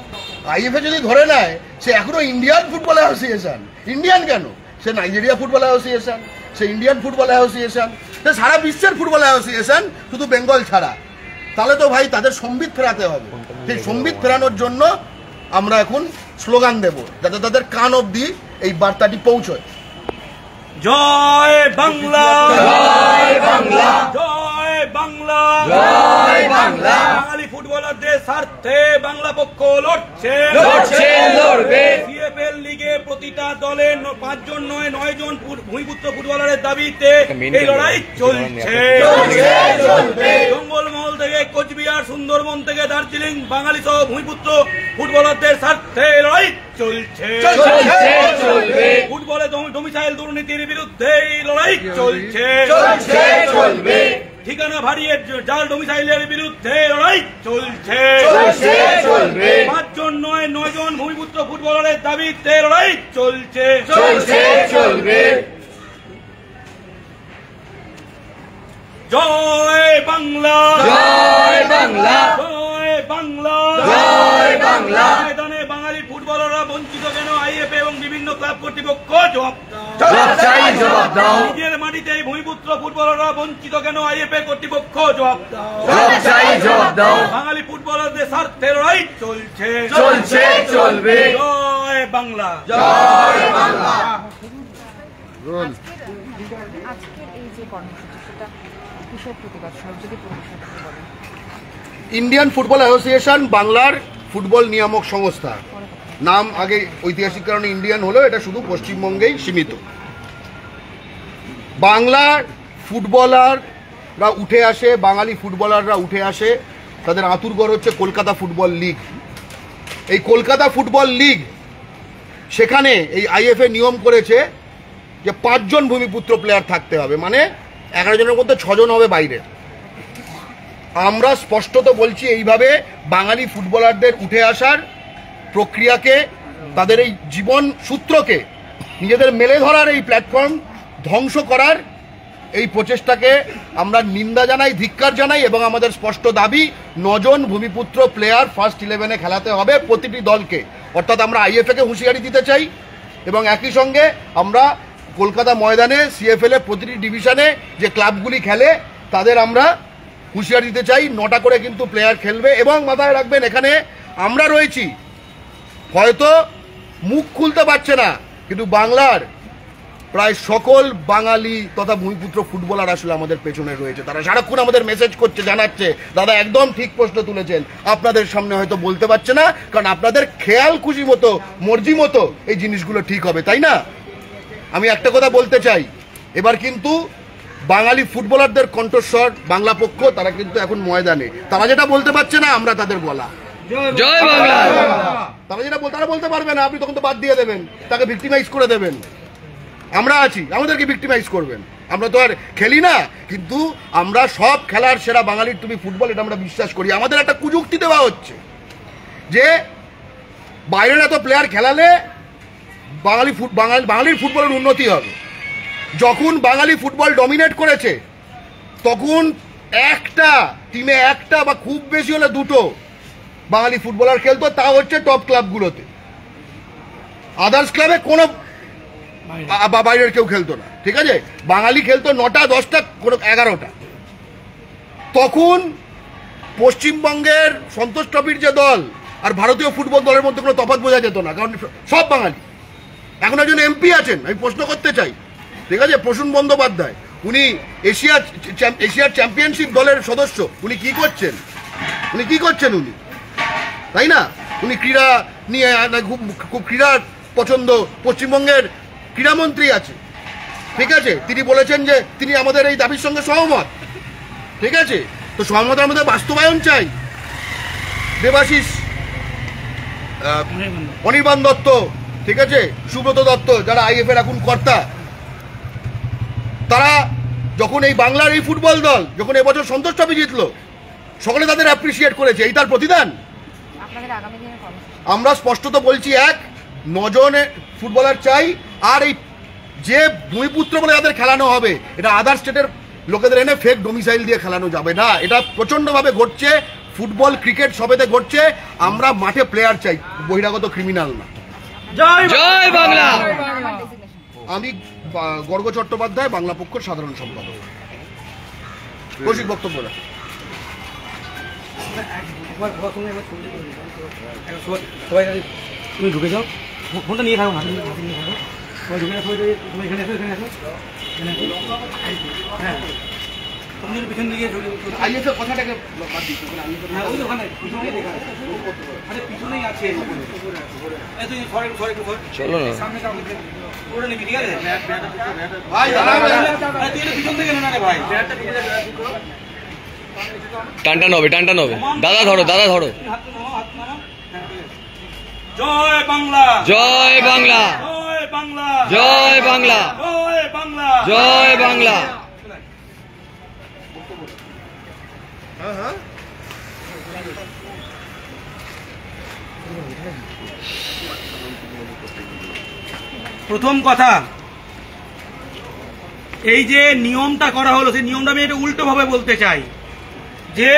আইএফএ যদি ধরে নেয় সে এখনো ইন্ডিয়ান ফুটবল অ্যাসোসিয়েশন, ইন্ডিয়ান কেন, সে নাইজেরিয়া ফুটবল অ্যাসোসিয়েশন, সে ইন্ডিয়ান ফুটবল অ্যাসোসিয়েশন, সে সারা বিশ্বের ফুটবল অ্যাসোসিয়েশন, শুধু বেঙ্গল ছাড়া। তাহলে তো ভাই তাদের সম্বিত ফেরাতে হবে। সেই সম্বিত ফেরানোর জন্য আমরা এখন স্লোগান দেব, যাতে তাদের কান অবধি এই বার্তাটি পৌঁছয়। জয় বাংলা, জয় বাংলা, জয় বাংলা, জয় বাংলা। বাঙালি ফুটবলারদের স্বার্থে বাংলা পক্ষ লড়ছে, লড়ছে, লড়বে। সিএফএল লিগে প্রতিটা দলের 5 জন নয় 9 জন ভূমিপুত্র ফুটবলারের দাবিতে এই লড়াই চলছে, চলছে, চলবে। জঙ্গলমহল থেকে কোচবিহার, সুন্দরবন থেকে দার্জিলিং, বাঙালি সহ ভূমিপুত্র ফুটবলারদের স্বার্থে লড়াই চলছে, চলছে, চলবে। ফুটবলে ডোমিসাইল দুর্নীতির বিরুদ্ধে এই লড়াই চলছে, চলছে, চলবে। ঠিকানা ভাড়িয়ে জাল ডোমিসাইলের বিরুদ্ধে লড়াই চলছে, চলছে, চলবে। 5 জন নয় 9 জন ভূমিপুত্র ফুটবলারের দাবিতে লড়াই চলছে, চলছে, চলবে। জয় বাংলা, জয় বাংলা, জয় বাংলা, জয় বাংলা। ময়দানে বাঙালি ফুটবলাররা বঞ্চিত কেন? আইএফএ এবং বিভিন্ন ক্লাব কর্তৃপক্ষ জবাব দাও। জবাব চাই, জবাব দাও। নিজের মাটিতে ভূমিপুত্র ফুটবলাররা বঞ্চিত কেন? আইএফএ কর্তৃপক্ষ জবাব দাও। জবাব চাই, জবাব দাও। বাঙালি ফুটবলারদের স্বার্থে লড়াই চলছে, চলছে, চলবে। জয় বাংলা, জয় বাংলা। আজকের এই যে কর্মসূচি, সেটা কিসের প্রতিবাদ, যদি পরিষদ বলেন? ইন্ডিয়ান ফুটবল অ্যাসোসিয়েশন বাংলার ফুটবল নিয়ামক সংস্থা। নাম আগে ঐতিহাসিক কারণে ইন্ডিয়ান হলেও এটা শুধু পশ্চিমবঙ্গেই সীমিত। বাংলার ফুটবলাররা উঠে আসে, বাঙালি ফুটবলাররা উঠে আসে, তাদের আঁতুড়ঘর হচ্ছে কলকাতা ফুটবল লিগ। এই কলকাতা ফুটবল লিগ, সেখানে এই আইএফএ নিয়ম করেছে যে 5 জন ভূমিপুত্র প্লেয়ার থাকতে হবে, মানে 11 জনের মধ্যে 6 জন হবে বাইরের। আমরা স্পষ্টত বলছি, এইভাবে বাঙালি ফুটবলারদের উঠে আসার প্রক্রিয়াকে, তাদের এই জীবন সূত্রকে, নিজেদের মেলে ধরার এই প্ল্যাটফর্ম ধ্বংস করার এই প্রচেষ্টাকে আমরা নিন্দা জানাই, ধিক্কার জানাই, এবং আমাদের স্পষ্ট দাবি 9 জন ভূমিপুত্র প্লেয়ার ফার্স্ট 11-এ খেলাতে হবে প্রতিটি দলকে। অর্থাৎ আমরা আইএফএকে হুঁশিয়ারি দিতে চাই, এবং একই সঙ্গে আমরা কলকাতা ময়দানে সিএফএল এ প্রতিটি ডিভিশনে যে ক্লাবগুলি খেলে তাদের আমরা হুঁশিয়ারি দিতে চাই, 9টা করে কিন্তু প্লেয়ার খেলবে। এবং মাথায় রাখবেন, এখানে আমরা রয়েছি, হয়তো মুখ খুলতে পারছে না, কিন্তু বাংলার প্রায় সকল বাঙালি তথা ভূমিপুত্র ফুটবলার আসলে আমাদের পেছনে রয়েছে। তারা সারাক্ষণ আমাদের মেসেজ করছে, জানাচ্ছে দাদা একদম ঠিক প্রশ্ন তুলেছেন, আপনাদের সামনে হয়তো বলতে পারছে না, কারণ আপনাদের খেয়াল খুশি মতো, মর্জি মতো এই জিনিসগুলো ঠিক হবে, তাই না? আমি একটা কথা বলতে চাই, এবার কিন্তু বাঙালি ফুটবলারদের কণ্ঠস্বর, বাংলা পক্ষ, তারা কিন্তু এখন ময়দানে, তারা যেটা বলতে পারছে না আমরা তাদের বলা, জয় বাংলা। তারা যেটা তারা বলতে পারবে না, আপনি তখন তো বাদ দিয়ে দেবেন, তাকে ভিক্টিমাইজ করে দেবেন। আমরা আছি, আমাদেরকে ভিক্টিমাইজ করবেন। আমরা তো আর খেলি না, কিন্তু আমরা সব খেলার সেরা বাঙালির তুমি ফুটবল, এটা আমরা বিশ্বাস করি। আমাদের একটা কুযুক্তি দেওয়া হচ্ছে যে বাইরের এত প্লেয়ার খেলালে বাঙালির ফুটবলের উন্নতি হবে। যখন বাঙালি ফুটবল ডমিনেট করেছে, তখন একটা টিমে একটা বা খুব বেশি হলে 2টো বাঙালি ফুটবলার খেলতো, তা হচ্ছে টপ ক্লাবগুলোতে। আদার্স ক্লাবে কোনো বাইরের কেউ খেলতো না, ঠিক আছে? বাঙালি খেলতো 9টা 10টা কোনো 11টা। তখন পশ্চিমবঙ্গের সন্তোষ ট্রফির যে দল আর ভারতীয় ফুটবল দলের মধ্যে কোনো তফাৎ বোঝা যেত না, কারণ সব বাঙালি। এখন একজন এমপি আছেন, আমি প্রশ্ন করতে চাই, ঠিক আছে, প্রসূন বন্দ্যোপাধ্যায়, উনি এশিয়ার চ্যাম্পিয়নশিপ দলের সদস্য, উনি কি করছেন? উনি, তাই না? উনি ক্রীড়া নিয়ে খুব ক্রীড়ার পছন্দ, পশ্চিমবঙ্গের ক্রীড়ামন্ত্রী আছে, ঠিক আছে? তিনি বলেছেন যে তিনি আমাদের এই দাবির সঙ্গে সহমত, ঠিক আছে? তো সহমতের মধ্যে বাস্তবায়ন চাই। দেবাশিস, অনির্বাণ দত্ত, ঠিক আছে, সুব্রত দত্ত, যারা আইএফ এর এখন কর্তা, তারা যখন এই বাংলার এই ফুটবল দল যখন এবছর সন্তোষ ট্রফি জিতলো, সকলে তাদের অ্যাপ্রিসিয়েট করেছে, এই তার প্রতিদান। আমরা স্পষ্টত বলছি, 9 জন ফুটবলার চাই, আর এই যে ভূমিপুত্র বলে যাদের খেলানো হবে, এটা আদার স্টেটের লোকেদের এনে ফেক ডোমিসাইল দিয়ে খেলানো যাবে না। এটা প্রচন্ডভাবে ঘটছে, ফুটবল ক্রিকেট সবেতে ঘটছে। আমরা মাঠে প্লেয়ার চাই, বহিরাগত ক্রিমিনাল না। জয় বাংলা। আমি গর্গ চট্টোপাধ্যায়, বাংলা পক্ষের সাধারণ সম্পাদক। কৌশিক বক্তব্য রাখি। তুমি ঢুকে যাও, ফোনটা নিয়ে থাকো, হাতে নিয়ে থাকো, ঢুকে যাও, তুমি এখানে এসো, হ্যাঁ, তুমি পিছন দিকে আইএফএ কথাটাকে বাদ দিচ্ছি, পিছনেই আছে, চলো না ওটা নিবি, ঠিক আছে? ভাই তুই পিছন থেকে না রে ভাই, টানটান হবে দাদা ধরো জয় বাংলা, জয় বাংলা, জয় বাংলা, জয় বাংলা, জয় বাংলা, জয় বাংলা। প্রথম কথা, এই যে নিয়মটা করা হলো, সেই নিয়মটা আমি এটা উল্টো ভাবে বলতে চাই, যে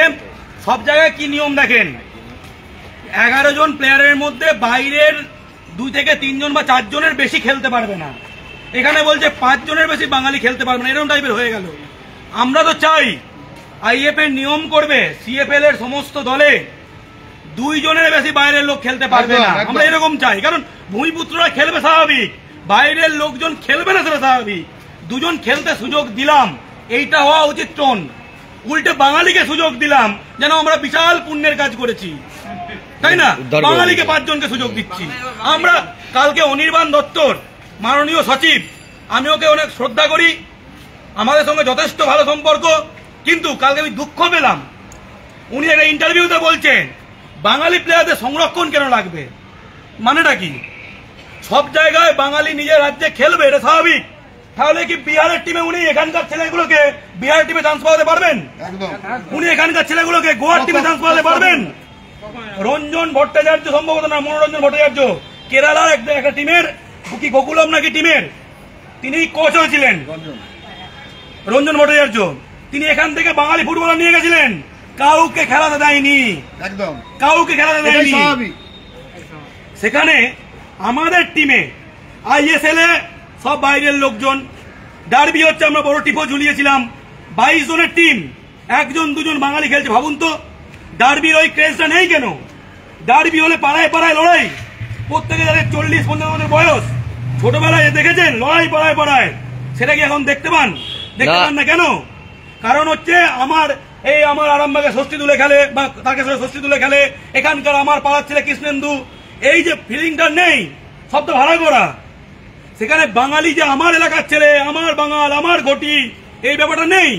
সব জায়গায় কি নিয়ম দেখেন, 11 জন প্লেয়ারের মধ্যে বাইরের 2 থেকে 3 জন বা 4 জনের বেশি খেলতে পারবে না। এখানে বলছে 5 জনের বেশি বাঙালি খেলতে পারবে না, এরকম টাইপের হয়ে গেল। আমরা তো চাই আইএফ এর নিয়ম করবে, সিএফএল এর সমস্ত দলে 2 জনের বেশি বাইরের লোক খেলতে পারবে না, আমরা এরকম চাই। কারণ ভূমিপুত্ররা খেলবে স্বাভাবিক, বাইরের লোকজন খেলবে না, সেটা স্বাভাবিক। 2 জন খেলতে সুযোগ দিলাম, এইটা হওয়া উচিত টোন। উল্টে বাঙালিকে সুযোগ দিলাম, যেন আমরা বিশাল পুণ্যের কাজ করেছি, তাই না? বাঙালিকে 5 জনকে সুযোগ দিচ্ছি আমরা। কালকে অনির্বাণ দত্তর, মাননীয় সচিব, আমি ওকে অনেক শ্রদ্ধা করি, আমাদের সঙ্গে যথেষ্ট ভালো সম্পর্ক, কিন্তু কালকে আমি দুঃখ পেলাম উনি একটা ইন্টারভিউতে বলছেন বাঙালি প্লেয়ারদের সংরক্ষণ কেন লাগবে। মানেটা কি? সব জায়গায় বাঙালি নিজের রাজ্যে খেলবে, এটা স্বাভাবিক। তাহলে কি বিহারের টিমে উনি এখানকার ছেলেগুলোকে বিহারের টিমে চান্স পাওয়াতে পারবেন? উনি এখানকার ছেলেগুলোকে গোয়ার টিমে চান্স পাওয়াতে পারবেন? রঞ্জন ভট্টাচার্য, সম্ভবত না মনোরঞ্জন ভট্টাচার্য, কেরালার একটা টিমের কি গোকুলম নাকি টিমের তিনি কোচ হয়েছিলেন, রঞ্জন ভট্টাচার্য, তিনি এখান থেকে বাঙালি ফুটবলার নিয়ে গেছিলেন, কাউকে খেলাতে দেয়নি, একদম কাউকে খেলাতে দেয়নি। সেখানে আমাদের টিমে ISL এ সব বাইরের লোকজন, ডার্বি হচ্ছে আমরা বড় টিপো ঝুলিয়েছিলাম, 22 জনের টিম, একজন দুজন বাঙালি খেলছে। ভাবুন তো ডার্বির ওই ক্রেজটা নেই কেন? ডার্বি হলে পাড়ায় পাড়ায় লড়াই, প্রত্যেকে যাদের 40-50 বছর বয়স, ছোটবেলায় দেখেছেন লড়াই পাড়ায় পাড়ায়, সেটা কি এখন দেখতে পান না কেন? কারণ হচ্ছে আমার আরামবাগে ষষ্ঠী তুলে খেলে বা তারকেশ্বরে ষষ্ঠী তুলে খেলে, এখানকার আমার পাড়ার ছেলে কৃষ্ণেন্দু, এই যে ফিলিংটা নেই, সব তো ভাড়া করা। সেখানে বাঙালি যে আমার এলাকার ছেলে, আমার বাঙাল, আমার ঘটি, এই ব্যাপারটা নেই।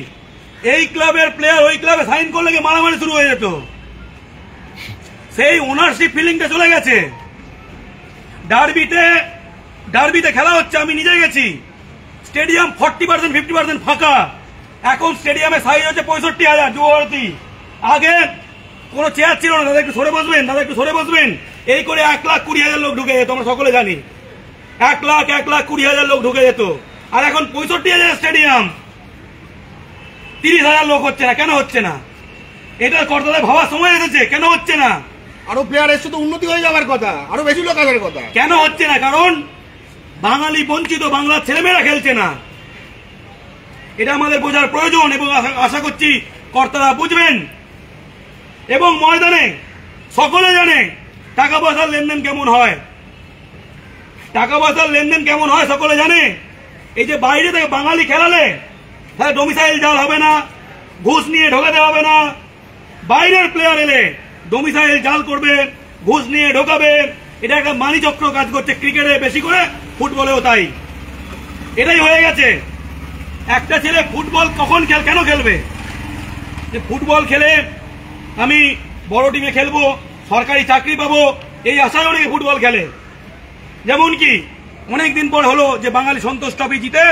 এই ক্লাবের প্লেয়ার ওই ক্লাবে সাইন করলে কি মারামারি শুরু হয়ে যেত। সেই ওনারশিপ ফিলিংটা চলে গেছে। ডার্বিতে খেলা হচ্ছে, আমি নিজে গেছি, স্টেডিয়াম 40%-50% ফাঁকা, এখন স্টেডিয়ামে সাইজ হচ্ছে 65,000 যুবভারতী। আগে কোনো চেয়ার ছিল না, দাদা একটু সরে বসবেন, দাদা একটু সরে বসবেন, এই করে 1,20,000 লোক ঢুকে যেত, আমরা সকলে জানি 1,20,000 লোক ঢুকে যেত। আর এখন 65,000 স্টেডিয়াম, 30,000 লোক হচ্ছে না। কেন হচ্ছে না? এটা কর্তাদের ভাবার সময় এসেছে, কেন হচ্ছে না? আরো প্লেয়ার এসে তো উন্নতি হয়ে যাবার কথা, আরো বেশি লোক আসার কথা, কেন হচ্ছে না? কারণ বাঙালি বঞ্চিত, বাংলার ছেলেমেয়েরা খেলছে না। এটা আমাদের বোঝার প্রয়োজন এবং আশা করছি কর্তারা বুঝবেন। এবং ময়দানে সকলে জানে টাকা পয়সার লেনদেন কেমন হয়, টাকা পয়সার লেনদেন কেমন হয় সকলে জানে। এই যে বাইরে থেকে বাঙালি খেলালে তাহলে ডোমিসাইল জাল হবে না, ঘুষ নিয়ে ঢোকাতে হবে না। বাইরের প্লেয়ার এলে ডোমিসাইল জাল করবে, ঘুষ নিয়ে ঢোকাবে, এটা একটা মানিচক্র কাজ করছে ক্রিকেটে বেশি করে, ফুটবলেও তাই। এটাই হয়ে গেছে। একটা ছেলে ফুটবল কেন খেলবে? যে ফুটবল খেলে আমি বড় টিমে খেলবো, সরকারি চাকরি পাবো, এই আশায় অনেকে ফুটবল খেলে। যেমন কি অনেকদিন পর হলো যে বাঙালি সন্তোষ ট্রফি জিতে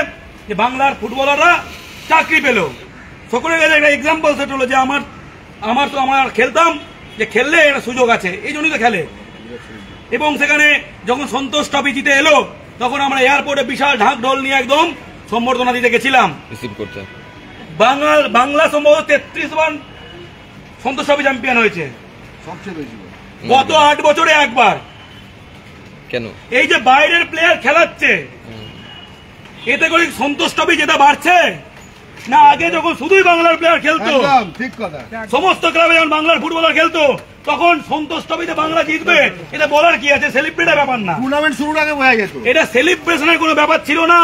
যে বাংলার ফুটবলাররা চাকরি পেল। সকলের কাছে একটা এক্সাম্পল সেট হলো যে আমার খেলতাম, যে খেললে একটা সুযোগ আছে, এই জন্যই তো খেলে। এবং সেখানে যখন সন্তোষ ট্রফি জিতে এলো, তখন আমরা এয়ারপোর্টে বিশাল ঢাক ঢোল নিয়ে একদম সম্বর্ধনা দিতে গেছিলাম। বাংলা সম্ভবত 33 বার সন্তোষ ট্রফি চ্যাম্পিয়ন হয়েছে, সবচেয়ে বেশি গত 8 বছরে একবার। কেন? এই যে বাইরের প্লেয়ার খেলাচ্ছে, এতে করে সন্তোষ ট্রফি যেটা বাড়ছে না? আগে যখন শুধুই বাংলার প্লেয়ার খেলতো, ঠিক কথা, সমস্ত ক্লাবে যখন বাংলার ফুটবলার খেলতো, তখন সন্তোষ ট্রফিতে বাংলা জিতবে, এটা বলার কি আছে? সেলিব্রেটের ব্যাপার না, টুর্নামেন্ট শুরুর আগে বোঝা যেত, এটা সেলিব্রেশনের কোনো ব্যাপার ছিল না।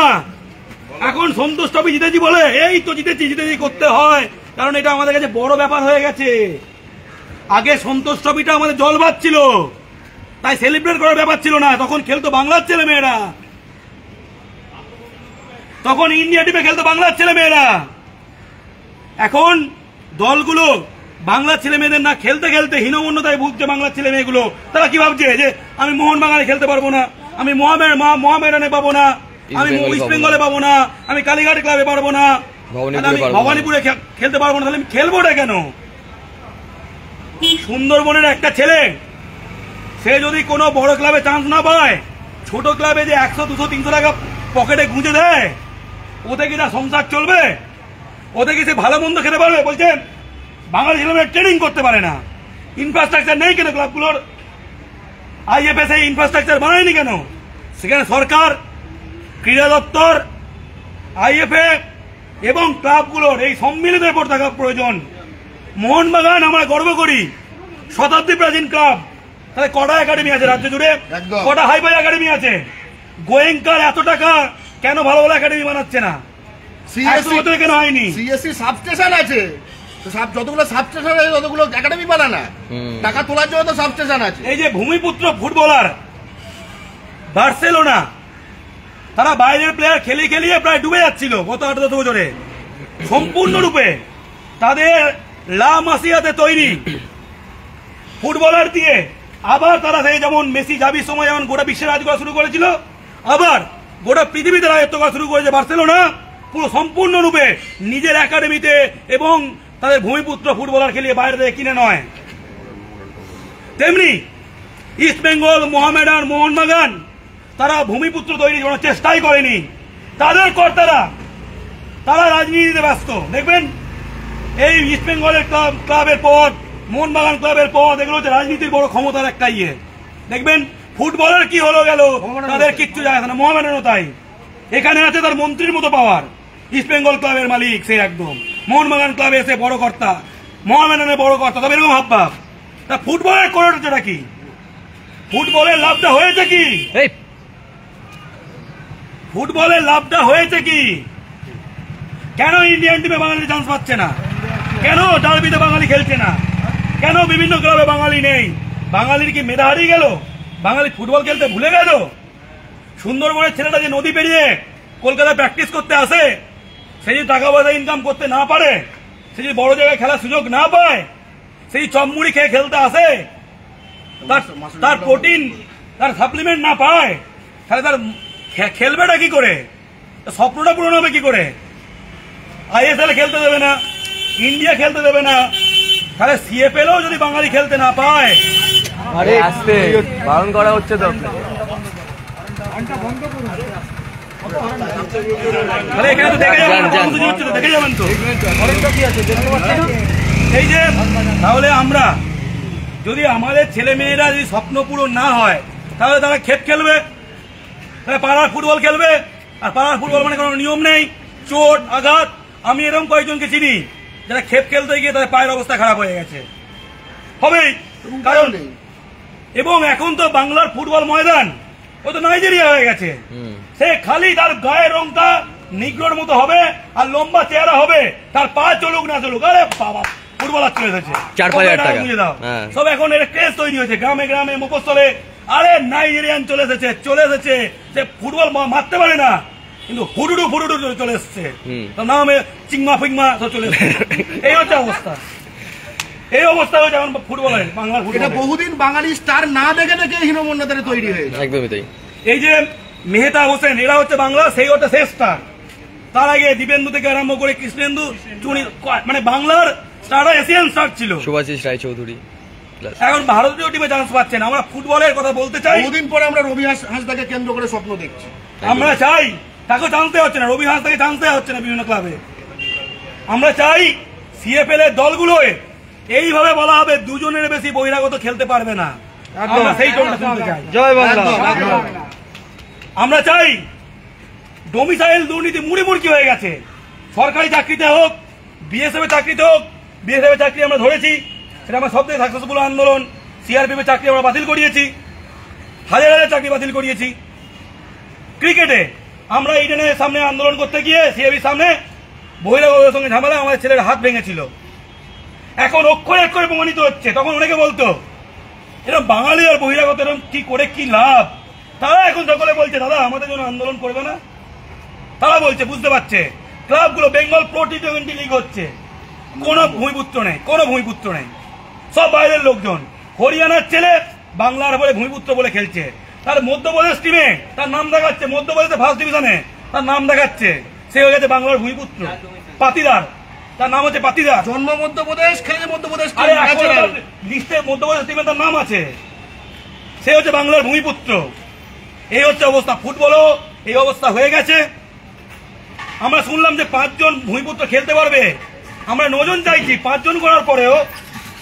এখন সন্তোষ ট্রফি জিতেছি বলে এই তো জিতেছি করতে হয়, কারণ এটা আমাদের কাছে বড় ব্যাপার হয়ে গেছে। আগে সন্তোষ ট্রফিটা আমাদের জলবাদ ছিল, তাই সেলিব্রেট করার ব্যাপার ছিল না। তখন খেলতো বাংলার ছেলে মেয়েরা, তখন ইন্ডিয়া টিমে খেলতো বাংলার ছেলে মেয়েরা। এখন দলগুলো বাংলার ছেলে মেয়েদের না খেলতে খেলতে হীনমন্যতায় ভুগছে বাংলার ছেলে মেয়েগুলো। তারা কি ভাবছে যে আমি মোহনবাগানে খেলতে পারবো না, আমি মোহামেডানে পাবো না, আমি ইস্ট বেঙ্গলে পাবো না, আমি কালীঘাট ক্লাবে পারবো না, আমি ভবানীপুরে খেলতে পারবো না, তাহলে আমি খেলবোটা কেন? সুন্দরবনের একটা ছেলে সে যদি কোনো বড় ক্লাবে চান্স না পায়, ছোট ক্লাবে যে 100, 200, 300 টাকা পকেটে গুঁজে দেয়, ওতে কি তার সংসার চলবে? ওতে কি সে ভালো মন্দ খেতে পারবে? বলছেন বাঙালি ছেলেমেয়েরা ট্রেনিং করতে পারে না, ইনফ্রাস্ট্রাকচার নেই কেন ক্লাবগুলোর? IFS এই ইনফ্রাস্ট্রাকচার বানায়নি কেন? সেখানে সরকার, ক্রীড়া দপ্তর, IFA এবং ক্লাবগুলোর এই সম্মিলিত এফোর্ট থাকা প্রয়োজন। মোহনবাগান আমরা গর্ব করি, শতাব্দী প্রাচীন ক্লাব, তাহলে কটা একাডেমি আছে রাজ্য জুড়ে? কটা হাইফাই একাডেমি আছে? গোয়েঙ্কার এত টাকা কেন ভালো ভালো একাডেমি বানাচ্ছে না? কেন হয়নি? CSC সাবস্টেশন আছে, যতগুলো সাবস্টেশন আছে ততগুলো একাডেমি বানানা, টাকা তোলার জন্য তো সাবস্টেশন আছে। এই যে ভূমিপুত্র ফুটবলার বার্সেলোনা, তারা বাইরের প্লেয়ার খেলিয়ে প্রায় ডুবে যাচ্ছিল গত 8-10 বছরে। সম্পূর্ণরূপে তাদের লা মাসিয়াতে তৈরি ফুটবলার দিয়ে আবার তারা সেই যেমন মেসি জাবির সময় যেমন গোটা বিশ্বের রাজ করা শুরু করেছিল, আবার গোটা পৃথিবীতে রাজত্ব করা শুরু করেছে বার্সেলোনা, পুরো সম্পূর্ণরূপে নিজের একাডেমিতে এবং তাদের ভূমিপুত্র ফুটবলার খেলিয়ে বাইরে থেকে কিনে নয়। তেমনি ইস্ট বেঙ্গল, মোহামেডান, মোহনবাগান তারা ভূমিপুত্র তৈরির কোনো চেষ্টাই করেনি। তাদের কর্তারা তারা রাজনীতিতে ব্যস্ত। দেখবেন এই ইস্ট বেঙ্গলের ক্লাবের পদ, মোহনবাগান ক্লাবের পদ, এগুলো হচ্ছে রাজনীতির বড় ক্ষমতার একটা ইয়ে। দেখবেন ফুটবলের কি হলো গেল তাদের কিচ্ছু যায় না। মোহামেডানও তাই, এখানে আছে তার মন্ত্রীর মতো পাওয়ার। ইস্ট বেঙ্গল ক্লাবের মালিক সে একদম, মোহনবাগান ক্লাবে এসে বড় কর্তা, মোহামেডানের বড় কর্তা, তবে এরকম হাবভাব। তা ফুটবলের করেটা কি? ফুটবলের লাভটা হয়েছে কি? ফুটবলের লাভটা হয়েছে কি? কেন ইন্ডিয়ান টিমে বাঙালি চান্স পাচ্ছে না? কেন ডার্বিতে বাঙালি খেলছে না? কেন বিভিন্ন ক্লাবে বাঙালি নেই? বাঙালির কি মেধা হারিয়ে গেল? বাঙালি ফুটবল খেলতে ভুলে গেল? সুন্দরবনের ছেলেটা যে নদী পেরিয়ে কলকাতায় প্র্যাকটিস করতে আসে, সে যদি টাকা পয়সা ইনকাম করতে না পারে, সে যদি বড় জায়গায় খেলার সুযোগ না পায়, সেই চপমুড়ি খেয়ে খেলতে আসে, তার প্রোটিন, তার সাপ্লিমেন্ট না পায়, তাহলে তার খেলবেটা কি করে? স্বপ্নটা পূরণ হবে কি করে? আইএসএল খেলতে দেবে না, ইন্ডিয়া খেলতে দেবে না, তাহলে সিএফএলও যদি বাঙালি খেলতে না পায়, আরে আসতে বারণ করা হচ্ছে তো। তাহলে এখানে তো দেখে যাবেন, দেখে যাবেন তো এই যে, তাহলে আমরা যদি আমাদের ছেলে মেয়েরা যদি স্বপ্ন পূরণ না হয়, তাহলে তারা খেপ খেলবে, তাহলে পাড়ার ফুটবল খেলবে। আর পাড়ার ফুটবল মানে কোনো নিয়ম নেই, চোট আঘাত। আমি এরকম কয়েকজনকে চিনি যারা খেপ খেলতে গিয়ে তাদের পায়ের অবস্থা খারাপ হয়ে গেছে, হবেই কারণ। এবং এখন তো বাংলার ফুটবল ময়দান ও তো নাইজেরিয়া হয়ে গেছে। সে খালি তার গায়ের রংটা নিগ্রোর মতো হবে আর লম্বা চেহারা হবে, তার পা চলুক না চলুক, আরে বাবা ফুটবলার চলে এসেছে, 4-5 টাকা বুঝে দাও। সব এখন এর ক্রেজ তৈরি হয়েছে গ্রামে গ্রামে, মফস্বলে। আরে নাইজেরিয়ান চলে এসেছে, সে ফুটবল মারতে পারে না, কিন্তু হুডুডু ফুডুডু চলে এসছে, নামে চিংমা ফিংমা সব চলে এসছে। এই হচ্ছে অবস্থা, এই অবস্থা হয়েছে এখন ফুটবলের, বাংলার ফুটবল। এটা বহুদিন বাঙালি স্টার না দেখে দেখে হীনমন্যতারে তৈরি হয়েছে। একদমই তাই। এই যে মেহতা হোসেন, এরা হচ্ছে বাংলা, সেই হচ্ছে শেষ স্টার। তার আগে দীপেন্দু থেকে আরম্ভ করে কৃষ্ণেন্দু, চুনি, মানে বাংলার স্টাররা এশিয়ান স্টার ছিল। সুভাষিস রায়চৌধুরী এখন ভারতীয় টিমে চান্স পাচ্ছেন। আমরা ফুটবলের কথা বলতে চাই, বহুদিন পরে আমরা রবি হাঁসদাকে কেন্দ্র করে স্বপ্ন দেখছি। আমরা চাই তাকে চান্স দেওয়া হচ্ছে না, রবি হাঁস থেকে চান্স দেওয়া হচ্ছে না বিভিন্ন ক্লাবে। আমরা চাই সিএফএল এর দলগুলোয় এইভাবে বলা হবে দুজনের বেশি বহিরাগত খেলতে পারবে না। আমরা সেই টোনটা শুনতে চাই। জয় বাংলা। আমরা চাই ডোমিসাইল দুর্নীতি মুড়িমুড়কি হয়ে গেছে, সরকারি চাকরিতে হোক, বিএসএফ এর চাকরিতে হোক। বিএসএফ এর চাকরি আমরা ধরেছি, সেটা আমার সবথেকে সাকসেসফুল আন্দোলন। সিআরপিএফ এর চাকরি আমরা বাতিল করিয়েছি, হাজার হাজার চাকরি বাতিল করিয়েছি। ক্রিকেটে আমরা ইডেনের সামনে আন্দোলন করতে গিয়ে সিএবির সামনে বহিরাগতের সঙ্গে ঝামেলা, আমাদের ছেলের হাত ভেঙেছিল। এখন অক্ষরে অক্ষরে প্রমাণিত হচ্ছে। তখন অনেকে বলতো এরকম বাঙালি আর বহিরাগত এরকম কি করে কি লাভ, তারা এখন সকলে বলছে দাদা আমাদের জন্য আন্দোলন করবে না। তারা বলছে, বুঝতে পারছে ক্লাবগুলো, বেঙ্গল প্রো টি20 লিগ হচ্ছে, কোনো ভূমিপুত্র নেই, কোনো ভূমিপুত্র নেই, সব বাইরের লোকজন। হরিয়ানার ছেলে বাংলার বলে ভূমিপুত্র বলে খেলছে, তার মধ্যপ্রদেশ টিমে তার নাম দেখাচ্ছে, মধ্যপ্রদেশে ফার্স্ট ডিভিশনে তার নাম দেখাচ্ছে, সে হয়ে গেছে বাংলার ভূমিপুত্র। পাতিদার, তার নাম হচ্ছে পাতিদার, জন্ম মধ্যপ্রদেশ, খেলে মধ্যপ্রদেশ, লিস্টে মধ্যপ্রদেশ টিমে তার নাম আছে, সে হচ্ছে বাংলার ভূমিপুত্র। এই হচ্ছে অবস্থা, ফুটবলও এই অবস্থা হয়ে গেছে। আমরা শুনলাম যে 5 জন ভূমিপুত্র খেলতে পারবে, আমরা 9 জন চাইছি, 5 জন করার পরেও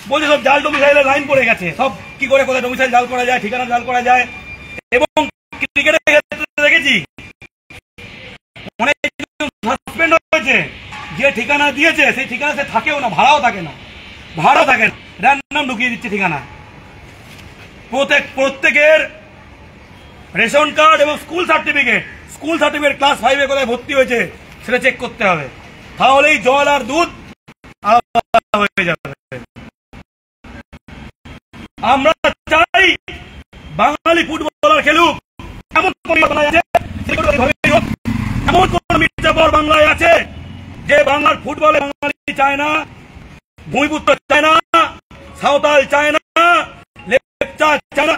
বলছে সব জাল ডোমিসাইলের লাইন পড়ে গেছে, সব কি করে কোথায় ডোমিসাইল জাল করা যায়, ঠিকানা জাল করা যায়। এবং ক্রিকেটের ক্ষেত্রে দেখেছি অনেক সাসপেন্ড হয়েছে, যে ঠিকানা দিয়েছে সেই ঠিকানা সে থাকেও না, ভাড়াও থাকে না, র্যান্ডম ঢুকিয়ে দিচ্ছে ঠিকানা। প্রত্যেকের রেশন কার্ড এবং স্কুল সার্টিফিকেট ক্লাস 5 এ কোথায় ভর্তি হয়েছে সেটা চেক করতে হবে, তাহলেই জল আর দুধ আলাদা হয়ে যাবে। আমরা চাই বাঙালি ফুটবলার খেলুক, এমন পরিকল্পনা আছে, এমন কোন মির্জাপুর বাংলায় আছে যে বাংলার ফুটবলে বাঙালি চায় না, ভূমিপুত্র চায় না, সাঁওতাল চায় না, লেপচা চায় না,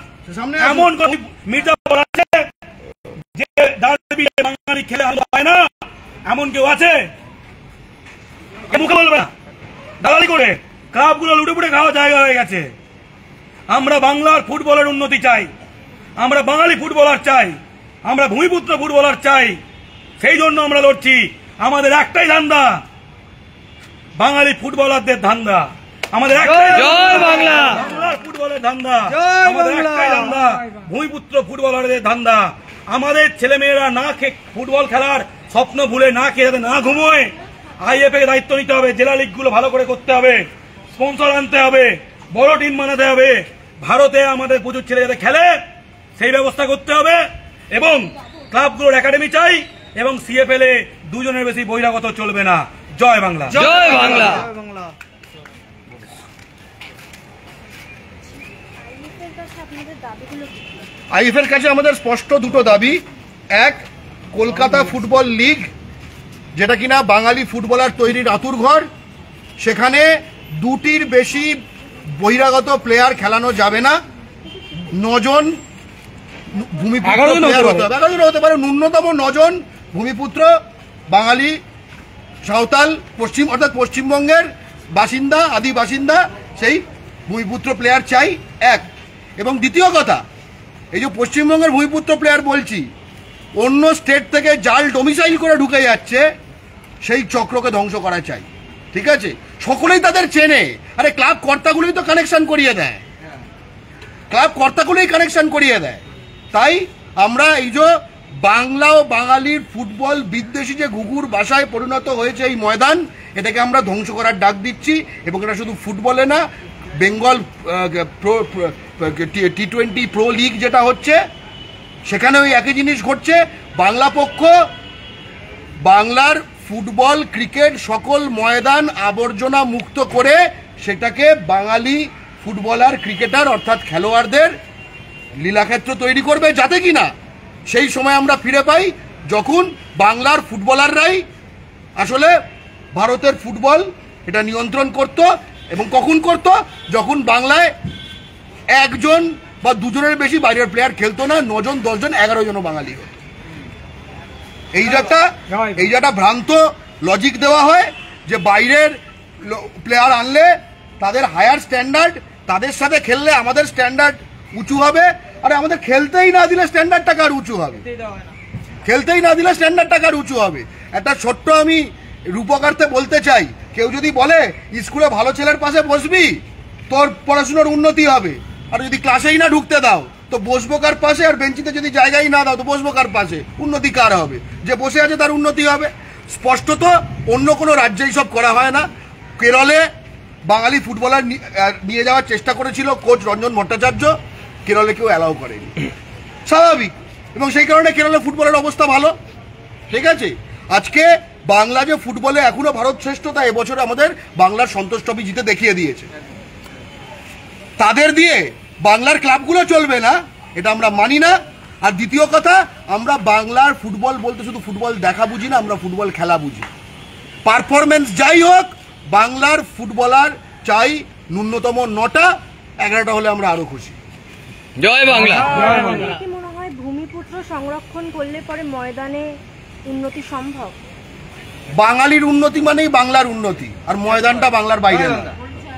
এমন কোন মির্জাপুর আছে যে ডার্বি বাঙালি খেলে হয় না? এমন কেউ আছে? মুখে বলবে না, দালালি করে ক্লাবগুলো লুটেপুটে খাওয়া জায়গা হয়ে গেছে। আমরা বাংলার ফুটবলের উন্নতি চাই, আমরা বাঙালি ফুটবলার চাই, আমরা ভূমিপুত্র ফুটবলার চাই। সেই জন্য আমরা লড়ছি। আমাদের একটাই ধান্দা, বাঙালি ফুটবলারদের ধান্দা। আমাদের একটাই বাংলা, বাংলার ফুটবলের ধান্দা। আমাদের একটাই ধান্দা, ভূমিপুত্র ফুটবলারদের ধান্দা। আমাদের ছেলেমেয়েরা না খেয়ে ফুটবল খেলার স্বপ্ন ভুলে না খেয়ে যাতে না ঘুমোয়, আইএফএ কে দায়িত্ব নিতে হবে। জেলা লিগগুলো ভালো করে করতে হবে, স্পন্সর আনতে হবে, বড় টিম বানাতে হবে। ভারতে আমাদের প্রচুর ছেলে যাতে খেলে সেই ব্যবস্থা করতে হবে। এবং ক্লাবগুলোর একাডেমি চাই। এবং সিএফএল এ দুজনের বেশি বহিরাগত চলবে না। জয় বাংলা, জয় বাংলা। আইএফএর কাছে আমাদের স্পষ্ট দুটো দাবি। এক, কলকাতা ফুটবল লিগ, যেটা কিনা বাঙালি ফুটবলার তৈরির আঁতুড়ঘর, সেখানে দুটির বেশি বহিরাগত প্লেয়ার খেলানো যাবে না। 9 জন ভূমিপুত্র প্লেয়ার হতে হবে, 11 জন হতে পারে, ন্যূনতম 9 জন ভূমিপুত্র বাঙালি সাঁওতাল অর্থাৎ পশ্চিমবঙ্গের বাসিন্দা, আদি বাসিন্দা সেই ভূমিপুত্র প্লেয়ার চাই। এক। এবং দ্বিতীয় কথা, এই যে পশ্চিমবঙ্গের ভূমিপুত্র প্লেয়ার বলছি, অন্য স্টেট থেকে জাল ডোমিসাইল করে ঢুকে যাচ্ছে, সেই চক্রকে ধ্বংস করা চাই। ঠিক আছে, সকলেই তাদের চেনে। আরে ক্লাব কর্তাগুলোই তো কানেকশন করিয়ে দেয়, ক্লাব কর্তাগুলোই কানেকশন করিয়ে দেয়। তাই আমরা এই যে বাংলা ও বাঙালির ফুটবল বিদ্বেষী যে ঘুঘুর বাসায় পরিণত হয়েছে এই ময়দান, এটাকে আমরা ধ্বংস করার ডাক দিচ্ছি। এবং এটা শুধু ফুটবলে না, বেঙ্গল টি20 প্রো লিগ যেটা হচ্ছে, সেখানেও একই জিনিস ঘটছে। বাংলা পক্ষ বাংলার ফুটবল, ক্রিকেট সকল ময়দান আবর্জনা মুক্ত করে সেটাকে বাঙালি ফুটবলার, ক্রিকেটার অর্থাৎ খেলোয়াড়দের লীলাক্ষেত্র তৈরি করবে, যাতে কিনা সেই সময় আমরা ফিরে পাই যখন বাংলার ফুটবলাররাই আসলে ভারতের ফুটবল এটা নিয়ন্ত্রণ করত। এবং কখন করত? যখন বাংলায় 1 জন বা 2 জনের বেশি বাইরের প্লেয়ার খেলতো না, 9 জন, 10 জন, 11 জনও বাঙালি হতো। এই যে একটা ভ্রান্ত লজিক দেওয়া হয় যে বাইরের প্লেয়ার আনলে তাদের হায়ার স্ট্যান্ডার্ড, তাদের সাথে খেললে আমাদের স্ট্যান্ডার্ড উঁচু হবে। আরে আমাদের খেলতেই না দিলে স্ট্যান্ডার্ডটা কার উঁচু হবে? খেলতেই না দিলে স্ট্যান্ডার্ডটা কার উঁচু হবে? একটা ছোট্ট আমি রূপকার্থে বলতে চাই, কেউ যদি বলে স্কুলে ভালো ছেলের পাশে বসবি তোর পড়াশোনার উন্নতি হবে, আর যদি ক্লাসেই না ঢুকতে দাও তো বসবো কার পাশে? আর বেঞ্চিতে যদি জায়গাই না দাও তো বসবো কার পাশে? উন্নতি কার হবে? যে বসে আছে তার উন্নতি হবে। স্পষ্টত অন্য কোনো রাজ্যেই সব করা হয় না। কেরলে বাঙালি ফুটবলার নিয়ে যাওয়ার চেষ্টা করেছিল কোচ রঞ্জন ভট্টাচার্য, কেরলে কেউ অ্যালাউ করেনি, স্বাভাবিক। এবং সেই কারণে কেরলে ফুটবলের অবস্থা ভালো। ঠিক আছে, আজকে বাংলা যে ফুটবলে এখনো ভারত শ্রেষ্ঠ, তা এবছর আমাদের বাংলার সন্তোষ ট্রফি জিতে দেখিয়ে দিয়েছে। তাদের দিয়ে বাংলার ক্লাবগুলো চলবে না, এটা আমরা মানি না। আর দ্বিতীয় কথা, আমরা বাংলার ফুটবল বলতে শুধু ফুটবল দেখা বুঝি না, আমরা ফুটবল খেলা বুঝি। পারফরমেন্স যাই হোক, বাংলার ফুটবলার চাই ন্যূনতম 9টা, 11টা হলে আমরা আরো খুশি। জয় বাংলা। কি মনে হয় ভূমিপুত্র সংরক্ষণ করলে পরে ময়দানে উন্নতি সম্ভব? বাঙালির উন্নতি মানেই বাংলার উন্নতি, আর ময়দানটা বাংলার বাইরে না।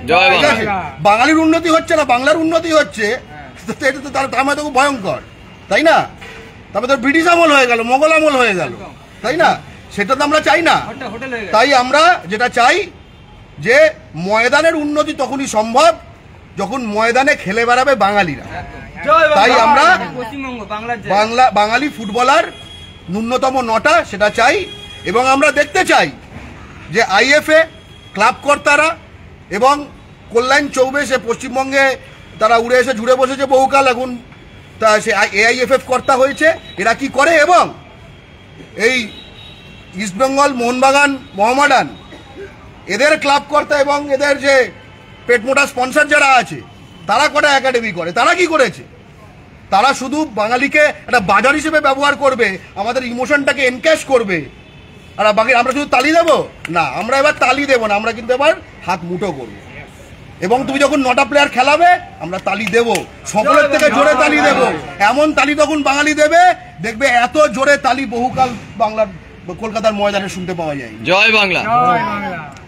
জয় ঠিক আছে, বাঙালির উন্নতি হচ্ছে না, বাংলার উন্নতি হচ্ছে, এটা তো তার মানে তো খুব ভয়ঙ্কর, তাই না? তারপরে তো ব্রিটিশ আমল হয়ে গেল, মোগল আমল হয়ে গেল, তাই না? সেটা তো আমরা চাই না। তাই আমরা যেটা চাই যে ময়দানের উন্নতি তখনই সম্ভব যখন ময়দানে খেলে বেড়াবে বাঙালিরা। তাই আমরা বাঙালি ফুটবলার ন্যূনতম 9টা সেটা চাই। এবং আমরা দেখতে চাই যে আইএফএ, ক্লাব কর্তারা এবং কল্যাণ চৌবে, সে পশ্চিমবঙ্গে তারা উড়ে এসে জুড়ে বসেছে বহুকাল, এখন তা সে এআইএফএফ কর্তা হয়েছে, এরা কি করে? এবং এই ইস্টবেঙ্গল, মোহনবাগান, মোহামেডান, এদের ক্লাব কর্তা এবং এদের যে পেটমোটা স্পন্সর যারা আছে, তারা কটা একাডেমি করে? তারা কি করেছে? তারা শুধু বাঙালিকে একটা বাজার হিসেবে ব্যবহার করবে, আমাদের ইমোশনটাকে এনক্যাশ করবে, আর বাকি আমরা শুধু তালি দেবো না, আমরা এবার তালি দেবো না, আমরা কিন্তু এবার হাত মুঠো করবো। এবং তুমি যখন 9টা প্লেয়ার খেলাবে আমরা তালি দেবো, সকলের থেকে জোরে তালি দেবো। এমন তালি তখন বাঙালি দেবে, দেখবে এত জোরে তালি বহুকাল বাংলার কলকাতার ময়দানে শুনতে পাওয়া যায়। জয় বাংলা।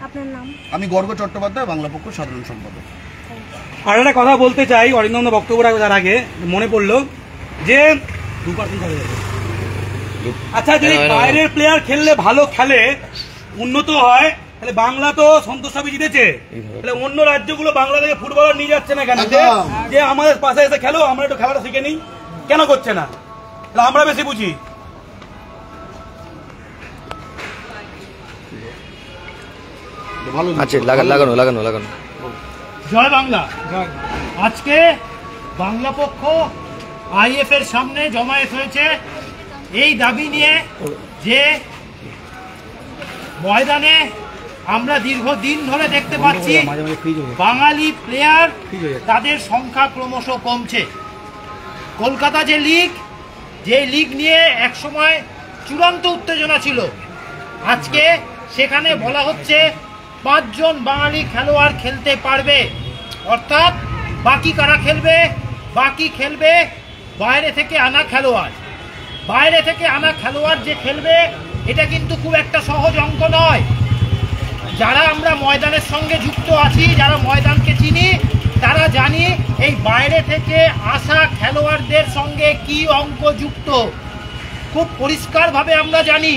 আপনার নাম? আমি গর্গ চট্টোপাধ্যায়, বাংলা পক্ষ সাধারণ সম্পাদক। আর একটা কথা বলতে চাই, অরিন্দম বক্তব্য রাখার আগে মনে পড়লো যে আচ্ছা, যদি বাইরের প্লেয়ার খেললে ভালো খেলে, উন্নত হয়, তাহলে বাংলা তো সন্তোষ ট্রফি জিতেছে, তাহলে অন্য রাজ্যগুলো বাংলা থেকে ফুটবলার নিয়ে যাচ্ছে না কেন? যে আমাদের পাশে এসে খেলো, আমরা একটু খেলাটা শিখে নিই, কেন করছে না? তাহলে আমরা বেশি বুঝি। আচ্ছা, লাগানো লাগানো লাগানো। জয় বাংলা। আজকে বাংলা পক্ষ আইএফ এর সামনে জমায়েত হয়েছে এই দাবি নিয়ে যে ময়দানে আমরা দীর্ঘদিন ধরে দেখতে পাচ্ছি বাঙালি প্লেয়ার তাদের সংখ্যা ক্রমশ কমছে। কলকাতা যে লিগ নিয়ে একসময় চূড়ান্ত উত্তেজনা ছিল, আজকে সেখানে বলা হচ্ছে 5 জন বাঙালি খেলোয়াড় খেলতে পারবে। অর্থাৎ বাকি কারা খেলবে? বাকি খেলবে বাইরে থেকে আনা খেলোয়াড়। বাইরে থেকে আনা খেলোয়াড় যে খেলবে, এটা কিন্তু খুব একটা সহজ অঙ্ক নয়। যারা আমরা ময়দানের সঙ্গে যুক্ত আছি, যারা ময়দানকে চিনি, তারা জানি এই বাইরে থেকে আসা খেলোয়াড়দের সঙ্গে কি অঙ্ক যুক্ত। খুব পরিষ্কারভাবে আমরা জানি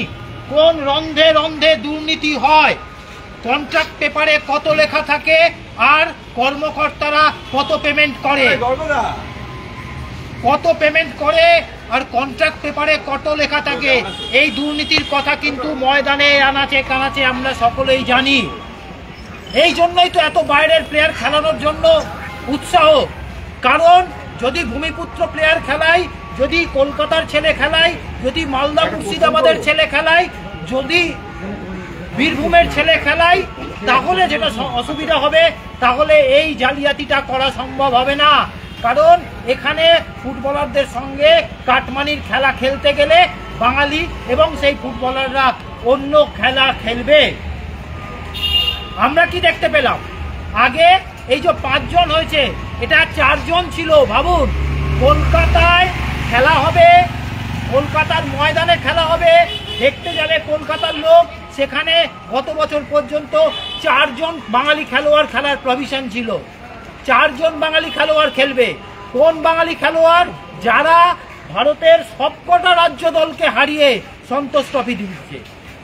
কোন রন্ধে রন্ধে দুর্নীতি হয়, কন্ট্রাক্ট পেপারে কত লেখা থাকে আর কর্মকর্তারা কত পেমেন্ট করে, আর কন্ট্রাক্ট পেপারে কত লেখা থাকে। এই দুর্নীতির কথা কিন্তু ময়দানে আনাচে কানাচে আমরা সকলেই জানি। এই জন্যই তো এত বাইরের প্লেয়ার খেলানোর জন্য উৎসাহ। কারণ যদি ভূমিপুত্র প্লেয়ার খেলাই, যদি কলকাতার ছেলে খেলাই, যদি মালদা মুর্শিদাবাদের ছেলে খেলাই, যদি বীরভূমের ছেলে খেলাই, তাহলে যেটা অসুবিধা হবে, তাহলে এই জালিয়াতিটা করা সম্ভব হবে না। কারণ এখানে ফুটবলারদের সঙ্গে কাটমানির খেলা খেলতে গেলে বাঙালি এবং সেই ফুটবলাররা অন্য খেলা খেলবে। আমরা কি দেখতে পেলাম? আগে এই যে 5 জন হয়েছে, এটা 4 জন ছিল। ভাবুন, কলকাতায় খেলা হবে, কলকাতার ময়দানে খেলা হবে, দেখতে যাবে কলকাতার লোক, সেখানে গত বছর পর্যন্ত 4 জন বাঙালি খেলোয়াড় খেলার প্রভিশন ছিল। 4 জন বাঙালি খেলোয়াড় খেলবে। কোন বাঙালি খেলোয়াড়? যারা ভারতের সবকটা রাজ্য দলকে হারিয়ে সন্তোষ ট্রফি দিচ্ছে।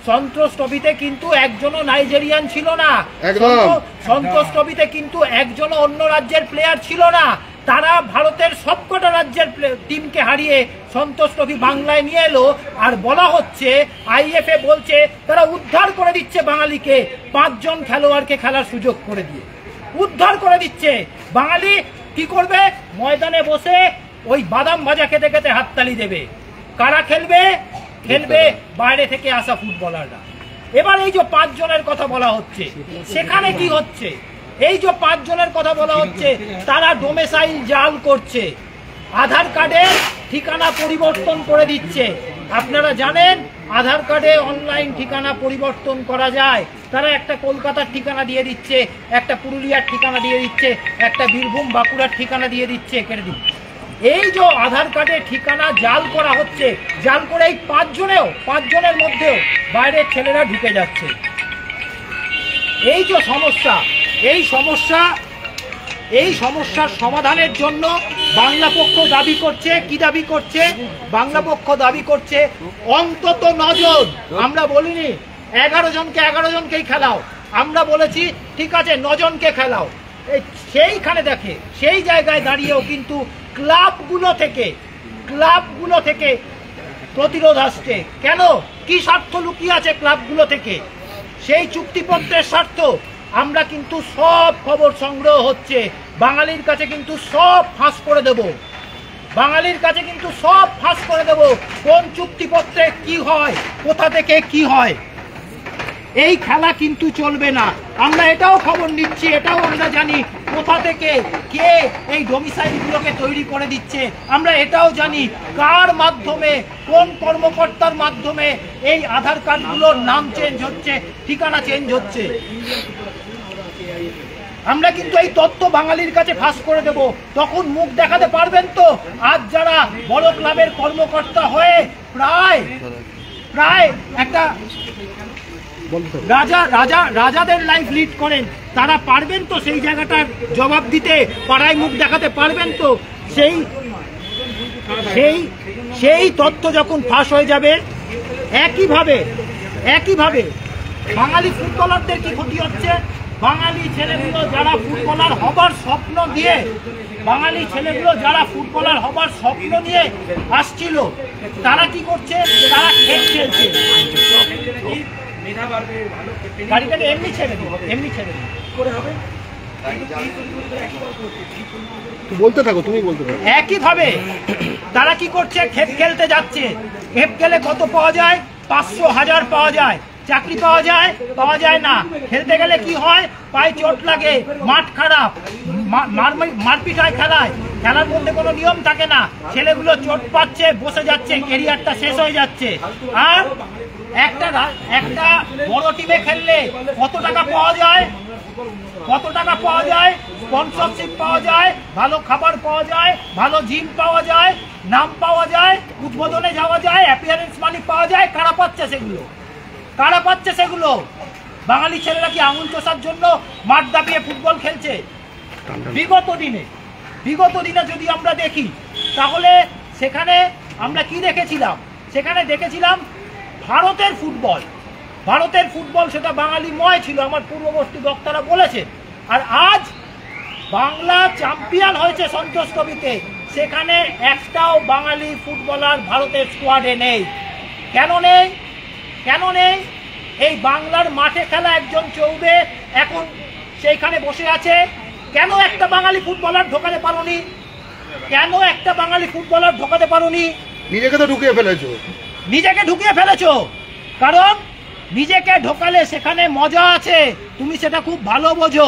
সন্তোষ ট্রফিতে কিন্তু একজনও নাইজেরিয়ান ছিল না, সন্তোষ ট্রফিতে কিন্তু একজনও অন্য রাজ্যের প্লেয়ার ছিল না। তারা ভারতের সবকটা রাজ্যের টিমকে হারিয়ে সন্তোষ ট্রফি বাংলায় নিয়ে এলো। আর বলা হচ্ছে, আইএফএ বলছে তারা উদ্ধার করে দিচ্ছে বাঙালিকে, 5 জন খেলোয়াড়কে খেলার সুযোগ করে দিয়ে উদ্ধার করে দিচ্ছে। বাঙালি কি করবে? ময়দানে বসে ওই বাদাম ভাজা খেতে খেতে হাততালি দেবে। কারা খেলবে? খেলবে বাইরে থেকে আসা ফুটবলাররা। এবার এই যে 5 জনের কথা বলা হচ্ছে, সেখানে কি হচ্ছে? এই যে 5 জনের কথা বলা হচ্ছে, তারা ডোমেসাইল জাল করছে, আধার কার্ডের ঠিকানা পরিবর্তন করে দিচ্ছে। আপনারা জানেন আধার কার্ডে অনলাইন ঠিকানা পরিবর্তন করা যায়। তারা একটা কলকাতার ঠিকানা দিয়ে দিচ্ছে, একটা পুরুলিয়ার ঠিকানা দিয়ে দিচ্ছে, একটা বীরভূম বাঁকুড়ার ঠিকানা দিয়ে দিচ্ছে, কেটে দিচ্ছে। এই যে আধার কার্ডের ঠিকানা জাল করা হচ্ছে, জাল করে এই 5 জনের মধ্যেও বাইরের ছেলেরা ঢুকে যাচ্ছে। এই যে সমস্যা, এই সমস্যার সমাধানের জন্য বাংলা পক্ষ দাবি করছে, কি দাবি করছে? বাংলা পক্ষ দাবি করছে অন্তত 9 জন। আমরা বলিনি 11 জনকেই খেলাও, আমরা বলেছি ঠিক আছে 9 জনকে খেলাও। সেইখানে দেখে, সেই জায়গায় দাঁড়িয়েও কিন্তু ক্লাবগুলো থেকে প্রতিরোধ আসছে। কেন? কি স্বার্থ লুকিয়ে আছে ক্লাবগুলো থেকে? সেই চুক্তিপত্রের স্বার্থ। আমরা কিন্তু সব খবর সংগ্রহ হচ্ছে, বাঙালির কাছে কিন্তু সব ফাঁস করে দেব, কোন চুক্তিপত্রে কি হয়, কোথা থেকে কি হয়। এই খেলা কিন্তু চলবে না। আমরা এটাও খবর নিচ্ছি, এটাও আমরা জানি কোথা থেকে কে এই ডোমিসাইলগুলোকে তৈরি করে দিচ্ছে আমরা এটাও জানি, কার মাধ্যমে, কোন কর্মকর্তার মাধ্যমে এই আধার কার্ডগুলোর নাম চেঞ্জ হচ্ছে, ঠিকানা চেঞ্জ হচ্ছে। আমরা কিন্তু এই তথ্য বাঙালির কাছে ফাঁস করে দেব, তখন মুখ দেখাতে পারবেন তো। আজ যারা বড় ক্লাবের কর্মকর্তা হয়ে প্রায় একটা রাজাদের লাইফ লিড করেন, তারা পারবেন তো সেই জায়গাটার জবাব দিতে, পাড়ায় মুখ দেখাতে পারবেন তো? সেই তথ্য যখন ফাঁস হয়ে যাবে, একইভাবে বাঙালি ফুটবলারদের কি ক্ষতি হচ্ছে? বাঙালি ছেলেগুলো যারা ফুটবলার হবার স্বপ্ন নিয়ে আসছিল, তারা কি করছে? তারা খেলছে। গাড়িটাকে এমনি ছেড়ে দিল। বলতে থাকো, তুমি বলতে থাকো। একইভাবে তারা কি করছে? খেপ খেলতে যাচ্ছে। খেপ খেলে কত পাওয়া যায়? 500, 1000 পাওয়া যায়। চাকরি পাওয়া যায় না। খেলতে গেলে কি হয়? পায়ে চোট লাগে, মাঠ খারাপ, মারপিট হয় খেলার মধ্যে কোনো নিয়ম থাকে না। ছেলেগুলো চোট পাচ্ছে, বসে যাচ্ছে, ক্যারিয়ারটা শেষ হয়ে যাচ্ছে। আর একটা বড় টিমে খেললে কত টাকা পাওয়া যায়? স্পন্সরশিপ পাওয়া যায়, ভালো খাবার পাওয়া যায়, ভালো জিম পাওয়া যায়, নাম পাওয়া যায়, উদ্বোধনে যাওয়া যায়, অ্যাপিয়ারেন্স মানি পাওয়া যায়। কারা পাচ্ছে সেগুলো? বাঙালি ছেলেরা কি আঙুল চষার জন্য মাঠ দাপিয়ে ফুটবল খেলছে? বিগত দিনে যদি আমরা দেখি, তাহলে সেখানে আমরা কি দেখেছিলাম? সেখানে দেখেছিলাম ভারতের ফুটবল, সেটা বাঙালিময় ছিল, আমার পূর্ববর্তী বক্তারা বলেছে। আর আজ বাংলা চ্যাম্পিয়ন হয়েছে সন্তোষ ট্রফিতে, সেখানে একটাও বাঙালি ফুটবলার ভারতের স্কোয়াডে নেই। কেন নেই? এই বাংলার মাঠে খেলা একজন চৌবে এখন সেইখানে বসে আছে। কেন একটা বাঙালি ফুটবলার ঢোকাতে পারোনি? নিজেকে ঢুকিয়ে ফেলেছো। কারণ নিজেকে ঢোকালে সেখানে মজা আছে, তুমি সেটা খুব ভালো বোঝো।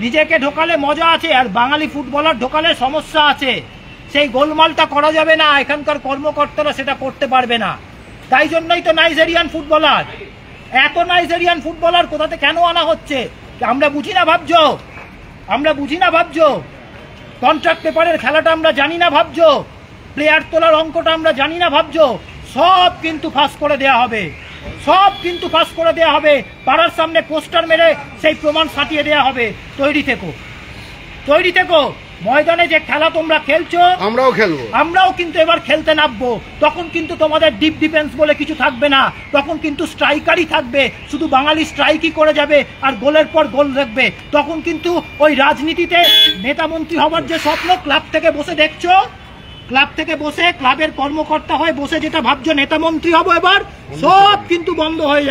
নিজেকে ঢোকালে মজা আছে, আর বাঙালি ফুটবলার ঢোকালে সমস্যা আছে। সেই গোলমালটা করা যাবে না, এখানকার কর্মকর্তারা সেটা করতে পারবে না। তাই জন্যই তো নাইজেরিয়ান ফুটবলার কোথাতে কেন আনা হচ্ছে? আমরা বুঝি না ভাবছো? কন্ট্রাক্ট পেপারের খেলাটা আমরা জানি না ভাবছো? প্লেয়ার তোলার অঙ্কটা আমরা জানি না ভাবছো? সব কিন্তু ফাঁস করে দেয়া হবে। পাড়ার সামনে পোস্টার মেরে সেই প্রমাণ সাটিয়ে দেয়া হবে। তৈরি থেকো। ময়দানে যে খেলা তোমরা খেলছো, আমরাও কিন্তু এবার খেলতে নামবো। তখন কিন্তু তোমাদের ডিপ ডিফেন্স বলে কিছু থাকবে না, তখন কিন্তু স্ট্রাইকারই থাকবে। শুধু বাঙালি স্ট্রাইকই করে যাবে আর গোলের পর গোল রাখবে। তখন কিন্তু ওই রাজনীতিতে নেতা মন্ত্রী হবার যে স্বপ্ন, ক্লাব থেকে বসে ক্লাবের কর্মকর্তা হয়ে বসে যেটা ভাবছো নেতা মন্ত্রী হবো, এবার সব কিন্তু বন্ধ হয়ে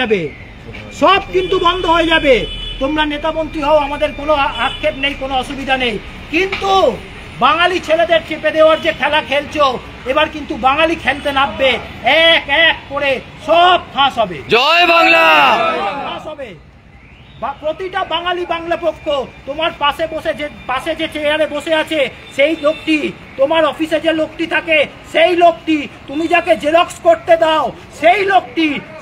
যাবে। তোমরা নেতা মন্ত্রী হও, আমাদের কোনো আক্ষেপ নেই, কোনো অসুবিধা নেই। কিন্তু বাঙালি ছেলেদের চেপে দেওয়ার যে খেলা খেলছো, এবার কিন্তু বাঙালি খেলতে নামবে, এক এক করে সব ফাঁস হবে। জয় বাংলা। প্রতিটা বাঙালি বাংলা পক্ষ, তোমার পাশে যে চেয়ারে বসে আছে সেই লোকটি, তোমার অফিসে যে লোকটি থাকে সেই লোকটি, তুমি যাকে জেরক্স করতে দাও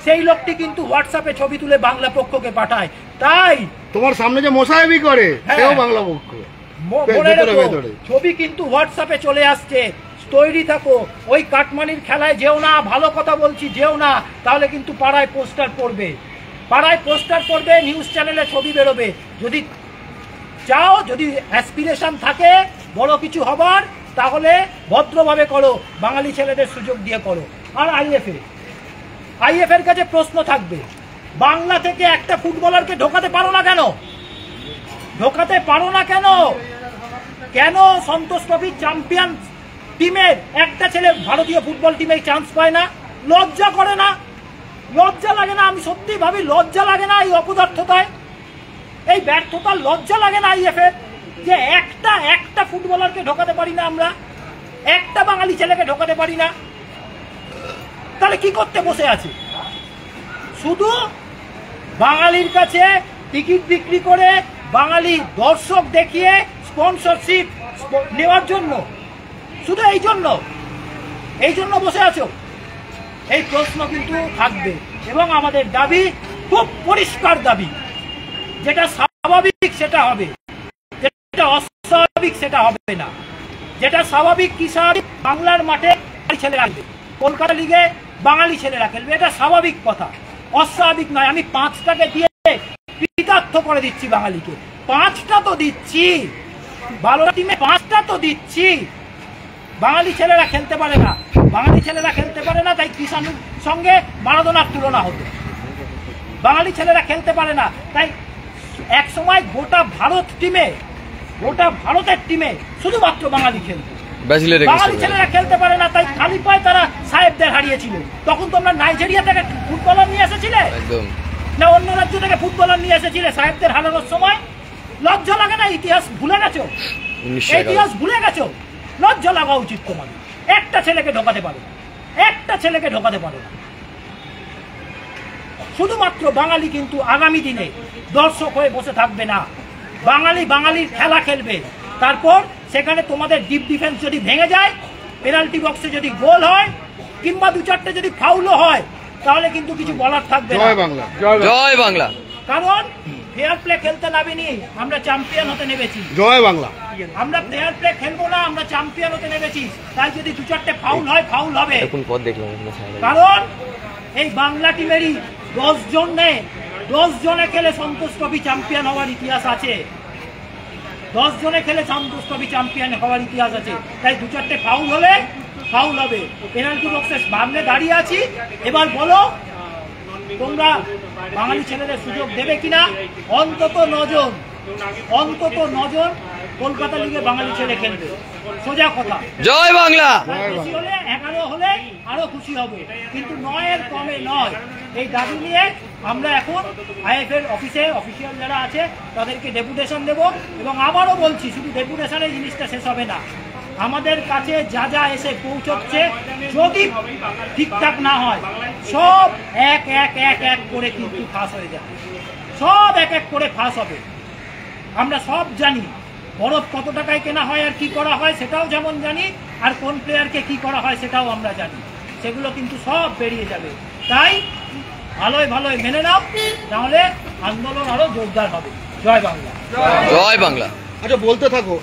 সেই লোকটি কিন্তু হোয়াটসঅ্যাপে ছবি তুলে বাংলা পক্ষকে পাঠায়। তাই তোমার সামনে যে মোসাহেবি করে সেও বাংলা পক্ষ। ছবি কিন্তু হোয়াটসঅ্যাপে চলে আসছে। তৈরি থাকো। ওই কাটমানির খেলায় যেও না, ভালো কথা বলছি, যেও না, তাহলে কিন্তু পাড়ায় পোস্টার পড়বে, নিউজ চ্যানেলে ছবি বেরোবে। যদি চাও, যদি অ্যাসপিরেশন থাকে বড় কিছু হবার, তাহলে ভদ্রভাবে করো, বাঙালি ছেলেদের সুযোগ দিয়ে করো। আর আইএফ এর কাছে প্রশ্ন থাকবে, বাংলা থেকে একটা ফুটবলারকে ঢোকাতে পারো না কেন? কেন সন্তোষ ট্রফি চ্যাম্পিয়ন টিমের একটা ছেলে ভারতীয় ফুটবল টিমে চান্স পায় না? লজ্জা করে না? লজ্জা লাগে না? আমি সত্যি ভাবি, লজ্জা লাগে না এই অপদার্থতায়, এই ব্যর্থতার লজ্জা লাগে না আইএফএ যে একটা ফুটবলারকে ঢোকাতে পারি না আমরা, একটা বাঙালি ছেলেকে ঢোকাতে পারি না? তাহলে কি করতে বসে আছে? শুধু বাঙালির কাছে টিকিট বিক্রি করে বাঙালি দর্শক দেখিয়ে স্পন্সরশিপ নেওয়ার জন্য, শুধু এই জন্য বসে আছো? এই প্রশ্ন কিন্তু থাকবে এবং আমাদের দাবি খুব পরিষ্কার দাবি, যেটা স্বাভাবিক সেটা হবে, যেটা অস্বাভাবিক সেটা হবে না। যেটা স্বাভাবিক কি স্বাভাবিক, বাংলার মাঠে ছেলেরা খেলবে, কলকাতা লিগে বাঙালি ছেলেরা খেলবে, এটা স্বাভাবিক কথা, অস্বাভাবিক নয়। আমি 5টাকে দিয়ে কৃতার্থ করে দিচ্ছি বাঙালিকে, 5টা তো দিচ্ছি, 12টা টিমে 5টা তো দিচ্ছি। বাঙালি ছেলেরা খেলতে পারে না, তাই কিষাণুর সঙ্গে মারাদোনার তুলনা হতো। বাঙালি ছেলেরা খেলতে পারে না, তাই এক সময় গোটা ভারতের টিমে শুধুমাত্র বাঙালি খেলতো। বাঙালি ছেলেরা খেলতে পারে না, তাই খালি পায়ে তারা সাহেবদের হারিয়েছিল। তখন তোমরা নাইজেরিয়া থেকে ফুটবলার নিয়ে এসেছিলে না অন্য রাজ্য থেকে ফুটবলার নিয়ে এসেছিলে সাহেবদের হারানোর সময়? লজ্জা লাগে না? ইতিহাস ভুলে গেছো? লজ্জা লাগা উচিত তোমাদের। একটা ছেলেকে ঢোকাতে পারো না, শুধুমাত্র বাঙালি কিন্তু আগামী দিনে দর্শক হয়ে বসে থাকবে না। বাঙালির খেলা খেলবে, তারপর সেখানে তোমাদের ডিপ ডিফেন্স যদি ভেঙে যায়, পেনাল্টি বক্সে যদি গোল হয় কিংবা 2-4টে যদি ফাউলও হয়, তাহলে কিন্তু কিছু বলার থাকবে না। জয় বাংলা। কারণ ফেয়ার প্লে খেলতে নামিনি, আমরা চ্যাম্পিয়ন হতে নেমেছি। জয় বাংলা। আমরা ফেয়ার প্লে খেলবো না, আমরা চ্যাম্পিয়ন হতে নেমেছি। তাই যদি 2-4টে ফাউল হয়, ফাউল হবে। কারণ এই বাংলা টিমেরই 10 জনে খেলে সন্তোষ ট্রফি চ্যাম্পিয়ন হওয়ার ইতিহাস আছে। 10 জনে খেলে সন্তোষ ট্রফি চ্যাম্পিয়ন হওয়ার ইতিহাস আছে। তাই 2-4টে ফাউল হলে ফাউল হবে। পেনাল্টি বক্সের সামনে দাঁড়িয়ে আছি, এবার বলো তোমরা বাঙালি ছেলেদের সুযোগ দেবে কিনা? অন্তত 9 জন কলকাতা লিগে বাঙালি ছেলে খেলবে, সোজা কথা। জয় বাংলা। বেশি হলে 11 হলে আরো খুশি হবে, কিন্তু 9-এর কমে নয়। এই দাবি নিয়ে আমরা এখন আইএফএর অফিসিয়াল যারা আছে তাদেরকে ডেপুটেশন দেব। এবং আবারও বলছি, শুধু ডেপুটেশনে জিনিসটা শেষ হবে না, আমাদের কাছে যা এসে পৌঁছচ্ছে যদি ঠিকঠাক না হয়, সব এক করে কিন্তু ফাঁস হয়ে যাবে। সব এক করে ফাঁস হবে। আমরা সব জানি বরফ কত টাকায় কেনা হয় আর কি করা হয় সেটাও যেমন জানি, আর কোন প্লেয়ারকে কি করা হয় সেটাও আমরা জানি। সেগুলো কিন্তু সব বেরিয়ে যাবে। তাই ভালোই মেনে নাও, তাহলে আন্দোলন আরো জোরদার হবে। জয় বাংলা। জয় বাংলা। আচ্ছা, বলতে থাকো।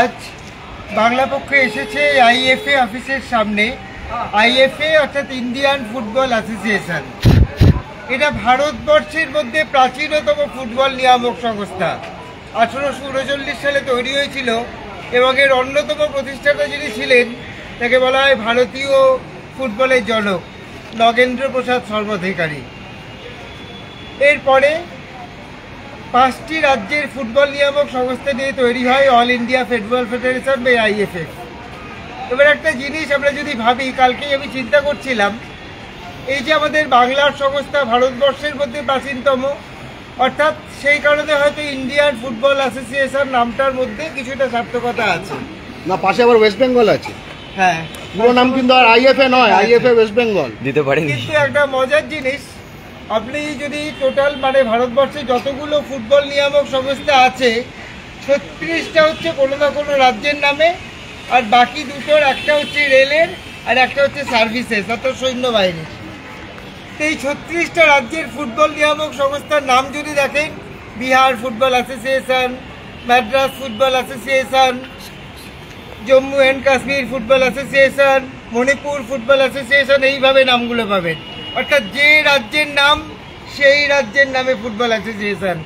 আজ বাংলা পক্ষে এসেছে আইএফএ অফিসের সামনে। আইএফএ অর্থাৎ ইন্ডিয়ান ফুটবল অ্যাসোসিয়েশন, এটা ভারতবর্ষের মধ্যে প্রাচীনতম ফুটবল নিয়ামক সংস্থা। 1839 সালে তৈরি হয়েছিল এবং এর অন্যতম প্রতিষ্ঠাতা যিনি ছিলেন তাকে বলা হয় ভারতীয় ফুটবলের জনক নগেন্দ্র প্রসাদ সর্বাধিকারী। এরপরে 5টি রাজ্যের ফুটবল নিয়ামক সংস্থা নিয়ে তৈরি হয় অল ইন্ডিয়া ফুটবল ফেডারেশন বা আইএফএফ। এবার একটা জিনিস আমরা যদি ভাবি, কালকেই আমি চিন্তা করছিলাম, এই যে আমাদের বাংলার সংস্থা ভারতবর্ষের মধ্যে প্রাচীনতম, অর্থাৎ সেই কারণে হয়তো ইন্ডিয়ান ফুটবল অ্যাসোসিয়েশন নামটার মধ্যে কিছুটা সার্থকতা আছে। না, পাশে আবার ওয়েস্ট বেঙ্গল আছে। হ্যাঁ, পুরো নাম কিন্তু আর আইএফএ নয়, আইএফএ ওয়েস্ট বেঙ্গল দিতে পারেন। কিন্তু একটা মজার জিনিস, আপনি যদি টোটাল মানে ভারতবর্ষে যতগুলো ফুটবল নিয়ামক সংস্থা আছে 36টা হচ্ছে কোনো না কোনো রাজ্যের নামে, আর বাকি দুটোর একটা হচ্ছে রেলের আর একটা হচ্ছে সার্ভিসেস অর্থাৎ সৈন্যবাহিনী। তো এই 36টা রাজ্যের ফুটবল নিয়ামক সংস্থার নাম যদি দেখেন, Bihar football association, Madras football association, Jammu and Kashmir football association, Manipur football association, এইভাবে নামগুলো পাবেন। অর্থাৎ যে রাজ্যের নাম সেই রাজ্যের নামে ফুটবল অ্যাসোসিয়েশন।